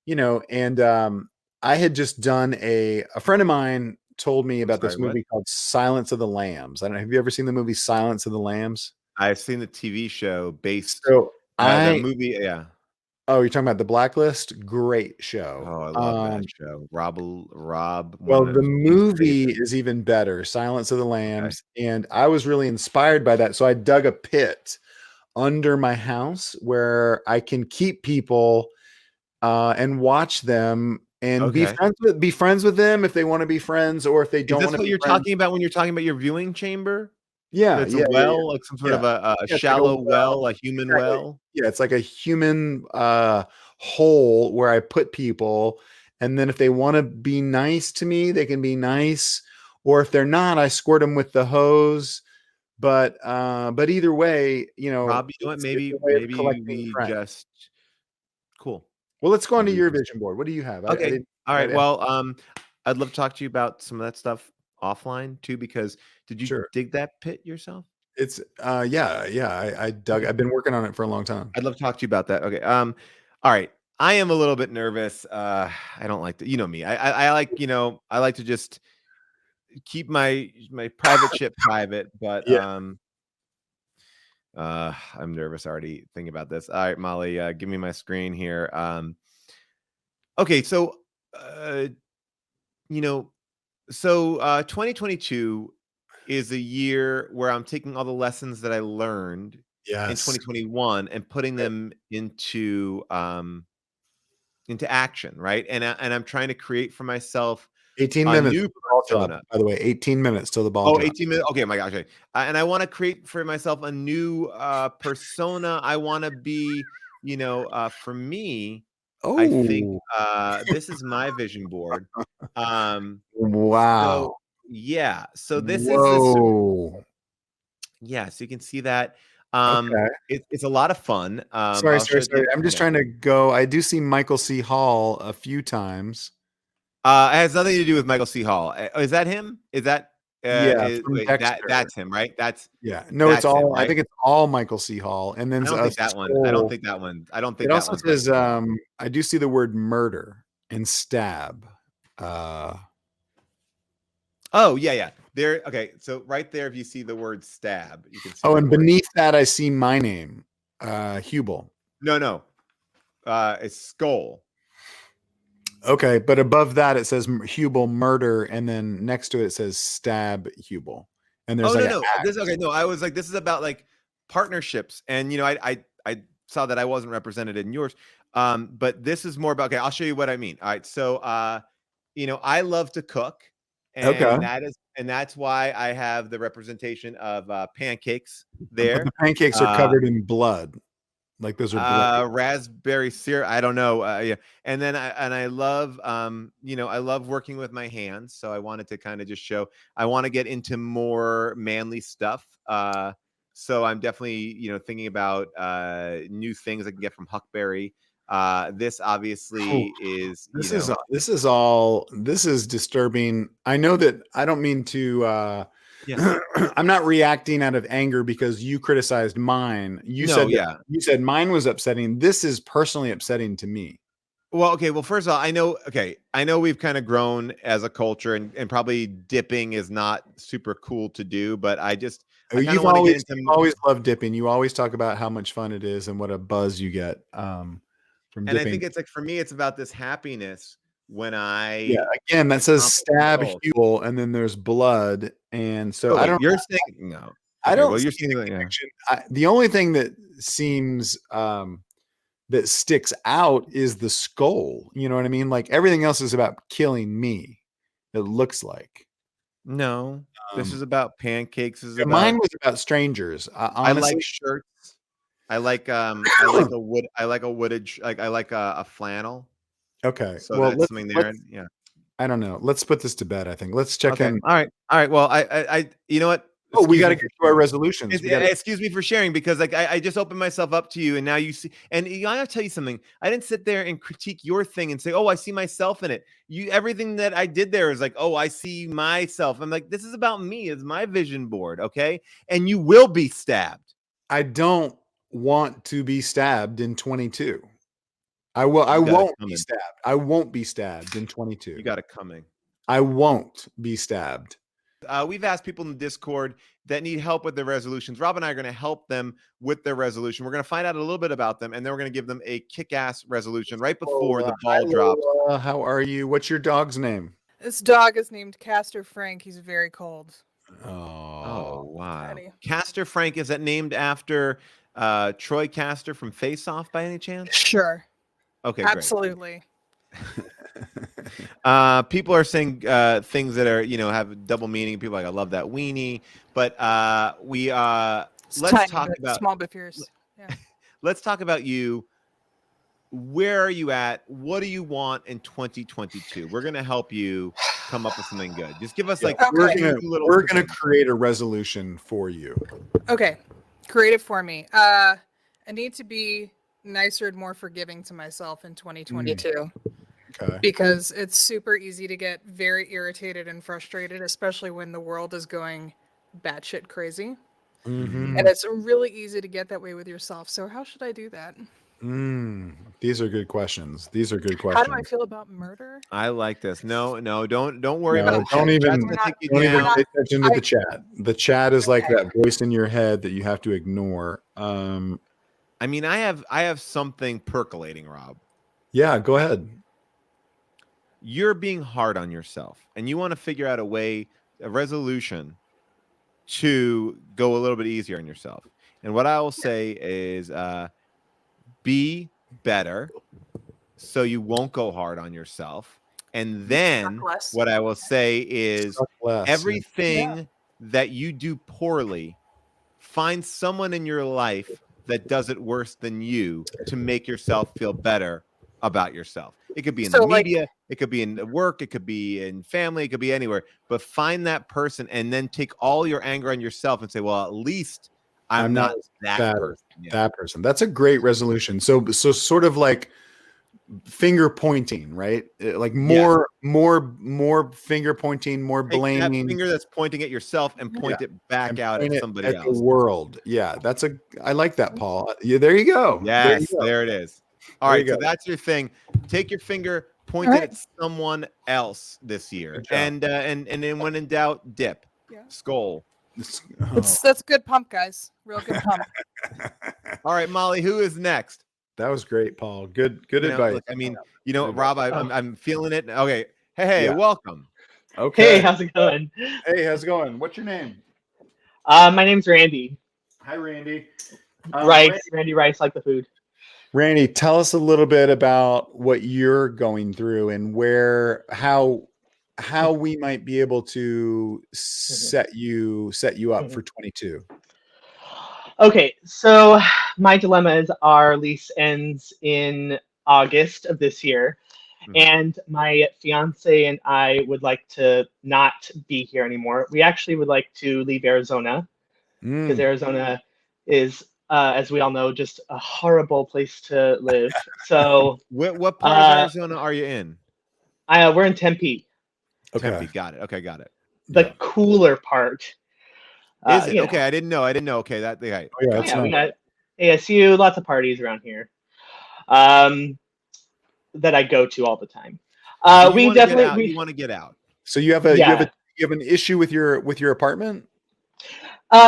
And I had just done a friend of mine told me I'm about sorry, this what? movie called Silence of the Lambs. I don't know. Have you ever seen the movie Silence of the Lambs? I've seen the TV show based So the I movie, yeah. Oh, you're talking about The Blacklist? Great show. Oh, I love that show. Well, One of the Steve's movie favorites. is even better, Silence of the Okay. Lambs, and I was really inspired by that, so I dug a pit under my house where I can keep people and watch them and Okay. be friends with them if they want to be friends, or if they Is don't this want to what be you're friends. talking about when you're talking about your viewing chamber? Yeah, It's a yeah, yeah, yeah. well, like some sort of a Yeah, it's like a shallow well. well, a human Exactly. well. Yeah, it's like a human hole where I put people, and then if they want to be nice to me, they can be nice, or if they're not, I squirt them with the hose. But either way, Rob, you know what? it's a Maybe way of collecting we friends. just cool. Well, let's go on to Maybe we your just vision board. What do you have? I okay. didn't. All right. I, Well, I'd love to talk to you about some of that stuff offline too, because did you sure. dig that pit yourself? It's yeah. I dug. Okay. I've been working on it for a long time. I'd love to talk to you about that. Okay. All right. I am a little bit nervous. I don't like to, you know me. I like, I like to just keep my private shit private, but Yeah. I'm nervous already thinking about this. All right, Molly, give me my screen here. Okay, so you know, so 2022 is a year where I'm taking all the lessons that I learned in Yes. 2021 and putting them into action, right? And I'm trying to create for myself 18 a minutes new till the ball drop. persona. By the way, 18 minutes till the ball Oh, drop. 18 minutes. Okay, my gosh. Okay. And I want to create for myself a new persona. I want to be, for me, I think Oh, this is my vision board. So wow. yeah. So this is this Whoa. yeah, so you can see that. Okay. It's a lot of fun. Sorry, I'll sorry, show sorry. you. I'm just trying to go. I do see Michael C. Hall a few times. It has nothing to do with Michael C. Hall. Is that him? Is that Yeah, from wait, Dexter. that's him, right? Yeah. No, it's That's him, all. I right? think it's all Michael C. Hall, and then I don't a think that one. I don't skull. think that one. I don't think It that also one's says. Michael C. Hall. I do see the word murder and stab. Oh, yeah, yeah. There. Okay, so right there, if you see the word stab, you can see. Oh, the and word. beneath that, I see my name, Hubel. No. It's skull. Okay, but above that it says Hubel murder, and then next to it says stab Hubel. And there's Oh like no. This okay. No, I was like, this is about like partnerships, and I saw that I wasn't represented in yours. But this is more about. Okay, I'll show you what I mean. All right, so I love to cook, okay, and that's why I have the representation of pancakes but there. the pancakes are covered in blood, like those are blood. Raspberry syrup. I don't know. Yeah, and then I love I love working with my hands. So I wanted to kind of just show. I want to get into more manly stuff. So I'm definitely thinking about new things I can get from Huckberry. This obviously is This is disturbing. I know that I don't mean to yeah. I'm not reacting out of anger because you criticized mine. You No, said yeah. you said mine was upsetting. This is personally upsetting to me. Well, okay. Well, first of all, I know we've kind of grown as a culture, and probably dipping is not super cool to do, but I kind of You've want to get always into. always loved dipping. You always talk about how much fun it is and what a buzz you get from And I dipping. think it's like for me, it's about this happiness when Yeah, I again, that says accomplish stab goals. Hubel, and then there's blood, and so Oh, I wait, don't. you're saying no. I Okay, don't. well, you're See saying the that, yeah. connection. The only thing that seems that sticks out is the skull. You know what I mean? Like everything else is about killing me. It looks like. No, this is about pancakes. This is Yeah, mine about. was about strangers. I like Honestly, shirts. I like I like a wood. I like a wooded. Like I like a flannel. okay. So Well, that's something there. Yeah. I don't know. Let's put this to bed. I think. Let's check Okay. in. All right. Well, you know what? Oh, we Excuse got me to for get to our sharing. resolutions. We got to. Excuse me for sharing because like I just opened myself up to you and now you see and I gotta tell you something. I didn't sit there and critique your thing and say, oh, I see myself in it. Everything that I did there is like, oh, I see myself. I'm like, this is about me. It's my vision board, okay? And you will be stabbed. I don't want to be stabbed in 22. I will. I You got it won't be coming. stabbed. I won't be stabbed in 22. You got it coming. I won't be stabbed. We've asked people in the Discord that need help with their resolutions. Rob and I are going to help them with their resolution. We're going to find out a little bit about them, and then we're going to give them a kick-ass resolution right before the ball drops. How are you? What's your dog's name? This dog is named Castor Frank. He's very cold. Oh, wow. Daddy. Castor Frank, is that named after Troy Caster from Face Off by any chance? Sure. Okay, Absolutely. People are saying things that are, have double meaning. People are like, I love that weenie. But let's talk about small but fierce. Yeah. let's talk about you. Where are you at? What do you want in 2022? We're gonna help you come up with something good. Just give us we're gonna create a resolution for you. Okay, create it for me. I need to be nicer and more forgiving to myself in 2022. Okay. Because it's super easy to get very irritated and frustrated, especially when the world is going batshit crazy. Mm-hmm. And it's really easy to get that way with yourself. So how should I do that? These are good questions. How do I feel about murder? I like this. No, don't worry about it. Don't even pay attention to the chat. The chat is like that voice in your head that you have to ignore. I mean, I have something percolating, Rob. Yeah, go ahead. You're being hard on yourself, and you want to figure out a resolution to go a little bit easier on yourself. And what I will say is, be better so you won't go hard on yourself. And then what I will say is everything that you do poorly, find someone in your life that does it worse than you to make yourself feel better about yourself. It could be in the media, it could be in work, it could be in family, it could be anywhere. But find that person and then take all your anger on yourself and say, well, at least I'm not that person. Yeah. That person. That's a great resolution. So sort of like finger pointing, right? Like more finger pointing, more blaming. That finger that's pointing at yourself and point it back out at somebody else. The world. Yeah, I like that, Paul. Yeah, there you go. Yes, there it is. All right, so that's your thing. Take your finger, point it at someone else this year, and then when in doubt, dip. Yeah. Skull. That's good pump, guys. Real good pump. All right, Molly, who is next? That was great, Paul. Good advice. Look, I mean, Rob, I'm feeling it. Okay. Hey, welcome. Okay. Hey, how's it going? Hey, how's it going? What's your name? My name's Randy. Hi, Randy. Randy Rice, like the food. Randy, tell us a little bit about what you're going through and how we might be able to set you up for 22. Okay, so my dilemma is our lease ends in August of this year, and my fiance and I would like to not be here anymore. We actually would like to leave Arizona because Arizona is, as we all know, just a horrible place to live. So, what part of Arizona are you in? We're in Tempe. Okay, Tempe, got it. Okay, got it. The cooler part. Is it? Okay, I didn't know. Okay, that the guy. We got ASU, lots of parties around here that I go to all the time. We want to get out. So you have an issue with your apartment?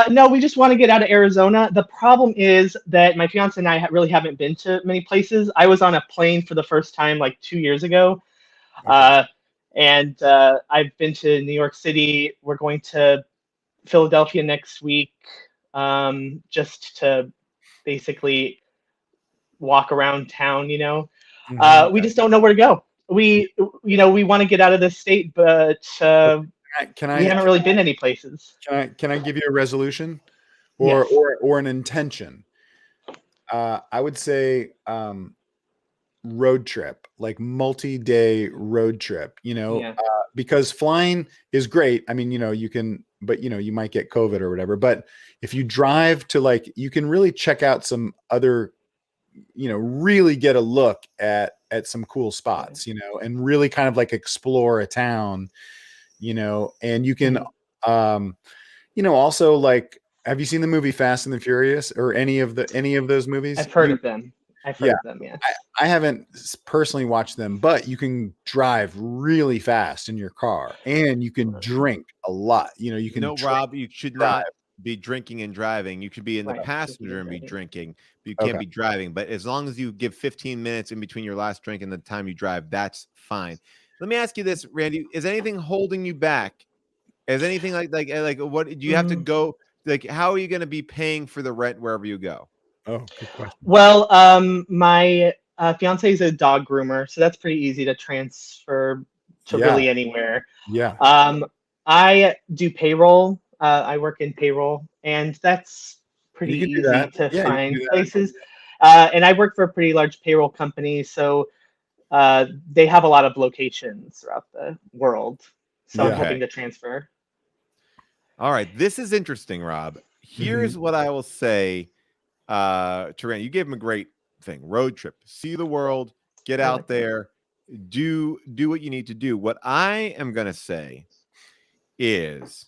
No, we just want to get out of Arizona. The problem is that my fiance and I really haven't been to many places. I was on a plane for the first time like 2 years ago. Okay. And I've been to New York City. We're going to Philadelphia next week, just to basically walk around town, We just don't know where to go. We want to get out of this state, but we haven't really been any places. Can I give you a resolution or an intention? I would say road trip, like multi-day road trip, because flying is great. I mean, you can, but you might get COVID or whatever. But if you drive to you can really check out some other, really get a look at some cool spots, and really kind of like explore a town, and you can, also like, have you seen the movie Fast and the Furious or any of those movies? I've heard of them. I've heard of them, yeah. I haven't personally watched them, but you can drive really fast in your car and you can drink a lot. You can Rob, you should not be drinking and driving. You could be in the passenger and be drinking, but you can't be driving. But as long as you give 15 minutes in between your last drink and the time you drive, that's fine. Let me ask you this, Randy, is anything holding you back? Is anything like what do you have to go? Like, how are you going to be paying for the rent wherever you go? Oh, good question. Well, my fiance is a dog groomer, so that's pretty easy to transfer to Yeah. really anywhere. Yeah. I do payroll. I work in payroll, and that's pretty You can do easy that. to Yeah, you can find do that. places. And I work for a pretty large payroll company, so they have a lot of locations throughout the world. So I'm Yeah. hoping to transfer. All right. This is interesting, Rob. Here's what I will say to Randy. You gave him a great thing. Road trip. See the world. Get I out like that. there. Do what you need to do. What I am going to say is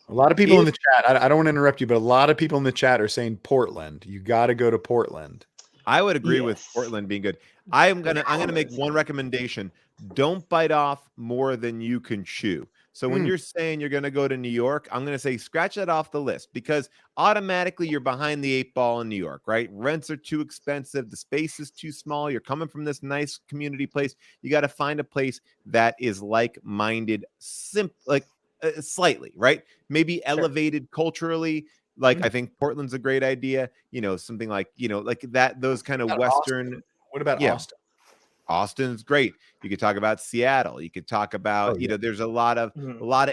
A lot of people in the chat, I don't want to interrupt you, but a lot of people in the chat are saying Portland. You got to go to Portland. I would agree with Yes. Portland being good. I'm gonna make one recommendation. Don't bite off more than you can chew. So when you're saying you're gonna go to New York, I'm gonna say scratch that off the list because automatically you're behind the 8 ball in New York, right? Rents are too expensive, the space is too small. You're coming from this nice community place. You got to find a place that is like-minded, slightly, right? Maybe elevated culturally. Like I think Portland's a great idea. Something like like that. Those kind of What about Western. Austin? What about Yeah. Austin? Austin's great. You could talk about Seattle. You could talk about there's a lot of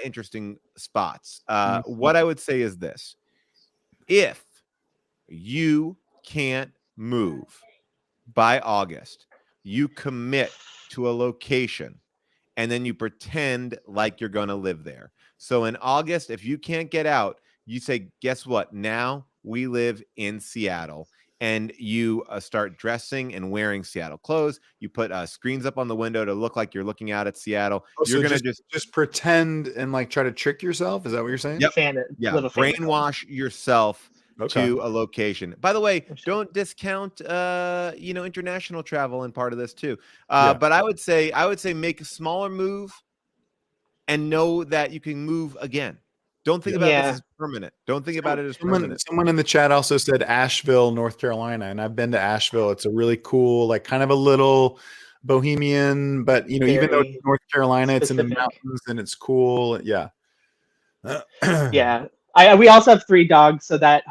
interesting spots. What I would say is this: if you can't move by August, you commit to a location and then you pretend like you're going to live there. So in August, if you can't get out, you say, guess what? Now we live in Seattle. And you start dressing and wearing Seattle clothes. You put screens up on the window to look like you're looking out at Seattle. You're So going to just pretend and like try to trick yourself. Is that what you're saying? Yep. Little Brainwash yourself Okay. to a location. By the way, don't discount international travel in part of this too. But I would say make a smaller move and know that you can move again. Don't think about this as permanent. Don't think about it as permanent. Someone in the chat also said Asheville, North Carolina, and I've been to Asheville. It's a really cool, like kind of a little bohemian, but even though it's North Carolina, it's in the mountains and it's cool. Yeah. Yeah. We also have 3 dogs, so that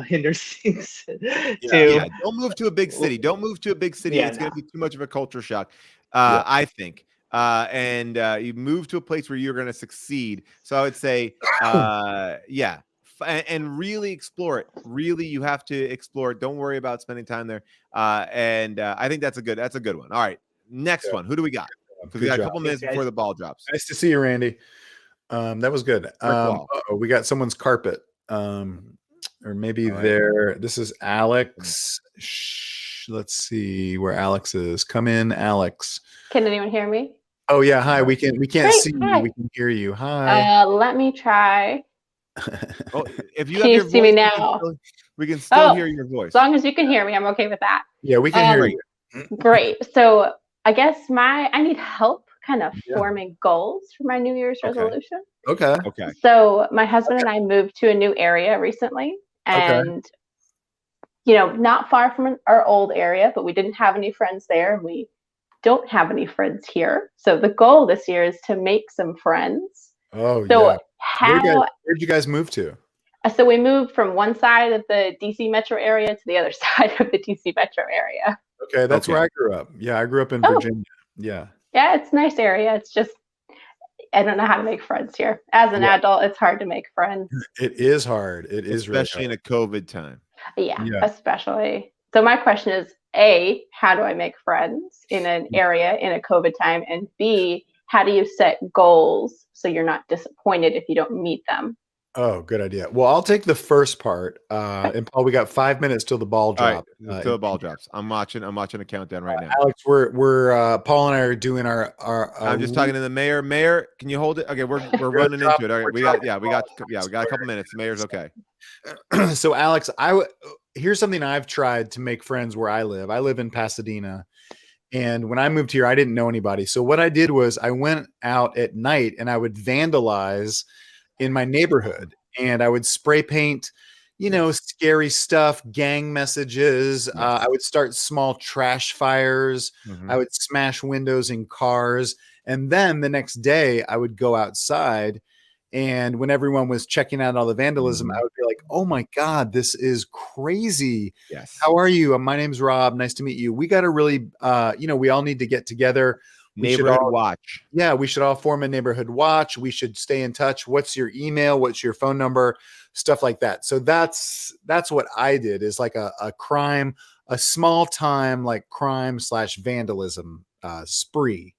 hinders things too. Yeah, don't move to a big city. Don't move to a big city. It's going to be too much of a culture shock, I think. And you move to a place where you're going to succeed. So I would say, and really explore it. Really, you have to explore it. Don't worry about spending time there. And I think that's a good one. All right, next one. Who do we got? Because we got a couple minutes before the ball drops. Nice to see you, Randy. That was good. We got someone's carpet. Or maybe this is Alex. Let's see where Alex is. Come in, Alex. Can anyone hear me? Oh yeah, hi. We can't see you. We can hear you. Hi. Let me try. If you can have you your see voice, me now? We can still hear your voice. As long as you can hear me, I'm okay with that. Yeah, we can hear you. Great. So I guess I need help kind of forming goals for my New Year's resolution. Okay. So my husband and I moved to a new area recently, and not far from our old area, but we didn't have any friends there. We don't have any friends here. So the goal this year is to make some friends. Oh, so where'd you guys move to? So we moved from one side of the DC metro area to the other side of the DC metro area. Okay, that's where I grew up. Yeah, I grew up in Virginia. Yeah. Yeah, it's a nice area. It's just I don't know how to make friends here. As an adult, it's hard to make friends. It is hard. It is especially in a COVID time. Yeah, especially. So my question is, A, how do I make friends in an area in a COVID time? And B, how do you set goals so you're not disappointed if you don't meet them? Oh, good idea. Well, I'll take the first part. And Paul, we got 5 minutes till the ball drops. Till the ball drops. I'm watching a countdown right now. Alex, we're Paul and I are doing our I'm just talking to the mayor. Mayor, can you hold it? Okay, we're running into it. All right, we got a couple minutes. The mayor's okay. So Alex, here's something I've tried to make friends where I live. I live in Pasadena. And when I moved here, I didn't know anybody. So what I did was I went out at night and I would vandalize in my neighborhood, and I would spray paint, scary stuff, gang messages. I would start small trash fires. I would smash windows in cars. And then the next day I would go outside And when everyone was checking out all the vandalism, I would be like, oh my God, this is crazy. Yes. How are you? My name's Rob. Nice to meet you. We got to really, we all need to get together. Neighborhood watch. Yeah, we should all form a neighborhood watch. We should stay in touch. What's your email? What's your phone number? Stuff like that. So that's what I did, is like a crime, a small time like crime / vandalism spree.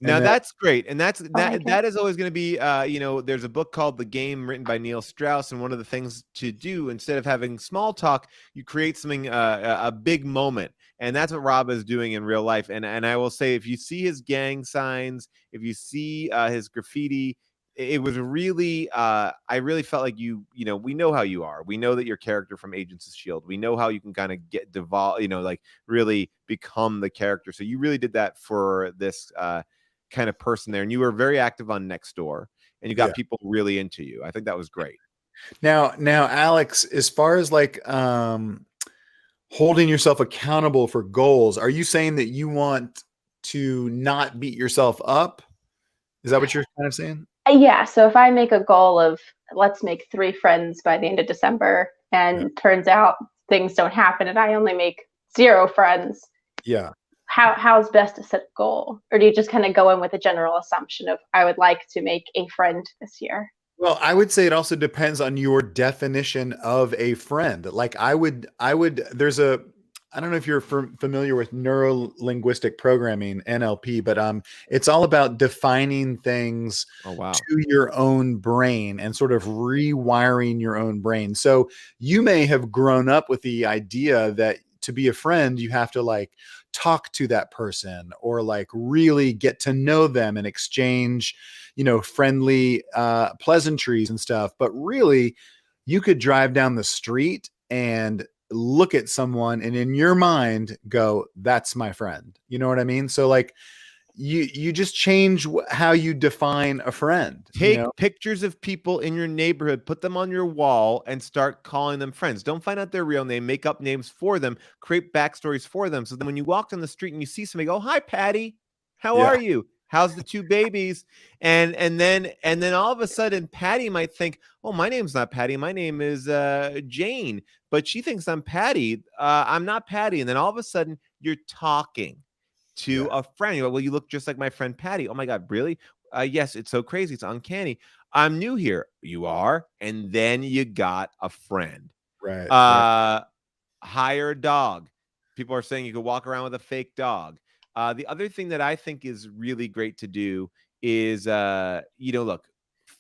Now that's great, and that is always going to be, there's a book called The Game written by Neil Strauss, and one of the things to do, instead of having small talk, you create something, a big moment, and that's what Rob is doing in real life. And I will say, if you see his gang signs, if you see his graffiti, it was really, I really felt like we know how you are. We know that your character from Agents of S.H.I.E.L.D. We know how you can kind of get devolve, like really become the character. So you really did that for this kind of person there. And you were very active on Nextdoor, and you got people really into you. I think that was great. Now, Alex, as far as like holding yourself accountable for goals, are you saying that you want to not beat yourself up? Is that what you're kind of saying? Yeah. So if I make a goal of let's make 3 friends by the end of December, and turns out things don't happen and I only make 0 friends. Yeah. How's best to set a goal? Or do you just kind of go in with a general assumption of I would like to make a friend this year? Well, I would say it also depends on your definition of a friend. Like I would, I don't know if you're familiar with neuro-linguistic programming, NLP, but it's all about defining things to your own brain and sort of rewiring your own brain. So you may have grown up with the idea that to be a friend, you have to like talk to that person or like really get to know them and exchange, friendly pleasantries and stuff. But really, you could drive down the street and look at someone and in your mind go, that's my friend. You know what I mean? So like you just change how you define a friend. Take pictures of people in your neighborhood, put them on your wall, and start calling them friends. Don't find out their real name, make up names for them, create backstories for them. So then when you walk down the street and you see somebody, go, hi, Patty, how are you? How's the 2 babies? And then all of a sudden Patty might think, oh, my name's not Patty. My name is Jane, but she thinks I'm Patty. I'm not Patty. And then all of a sudden you're talking to a friend. You're like, well, you look just like my friend Patty. Oh my God, really? Yes, it's so crazy. It's uncanny. I'm new here. You are. And then you got a friend. Right. Hire a dog. People are saying you could walk around with a fake dog. The other thing that I think is really great to do is, look,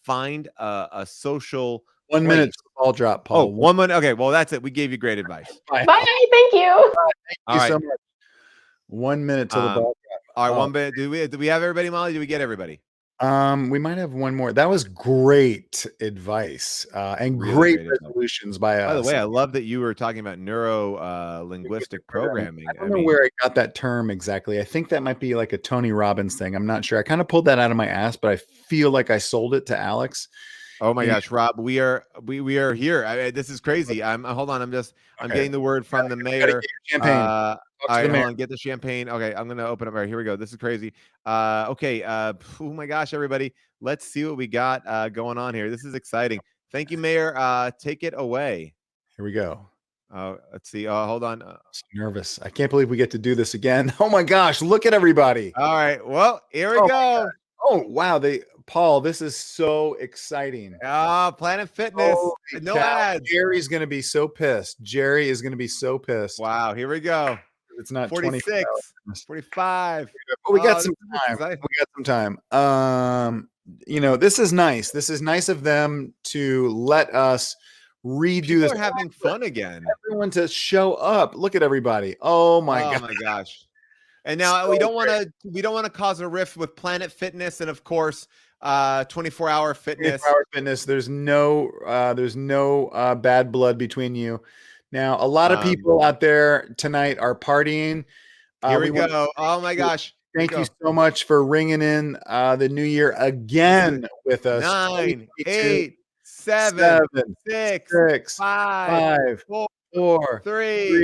find a social 1 minute to the ball drop, Paul. Oh, 1 minute. Okay, well, that's it. We gave you great advice. Bye. Thank you. Thank you so much. 1 minute to the ball drop. All right, 1 minute. Do we have everybody, Molly? Do we get everybody? We might have one more. That was great advice and really great resolutions by us. By the way, I love that you were talking about neuro-linguistic programming. I don't know where I got that term exactly. I think that might be like a Tony Robbins thing. I'm not sure. I kind of pulled that out of my ass, but I feel like I sold it to Alex. Oh my gosh, Rob, we are here. This is crazy. Hold on. I'm getting the word from the mayor. Champagne. All right, hold on, get the champagne. Okay, I'm gonna open up. All right, here we go. This is crazy. Okay. Oh my gosh, everybody, let's see what we got going on here. This is exciting. Thank you, Mayor. Take it away. Here we go. Let's see. Hold on. I'm nervous. I can't believe we get to do this again. Oh my gosh, look at everybody. All right. Well, here we go. Oh wow, Paul, this is so exciting. Planet Fitness. No ads. Jerry's gonna be so pissed. Jerry is gonna be so pissed. Wow, here we go. It's not 46, 45. But we got some time. We got some time. This is nice. This is nice of them to let us redo this. We're having fun again. Everyone to show up. Look at everybody. Oh my gosh. And now we don't want to cause a rift with Planet Fitness and of course 24-hour fitness. 24-hour fitness. There's no bad blood between you. Now, a lot of people out there tonight are partying. Here we go. Oh my gosh. Thank you so much for ringing in the new year again with us. 9, 8, 7, 6, 5, 4, 3.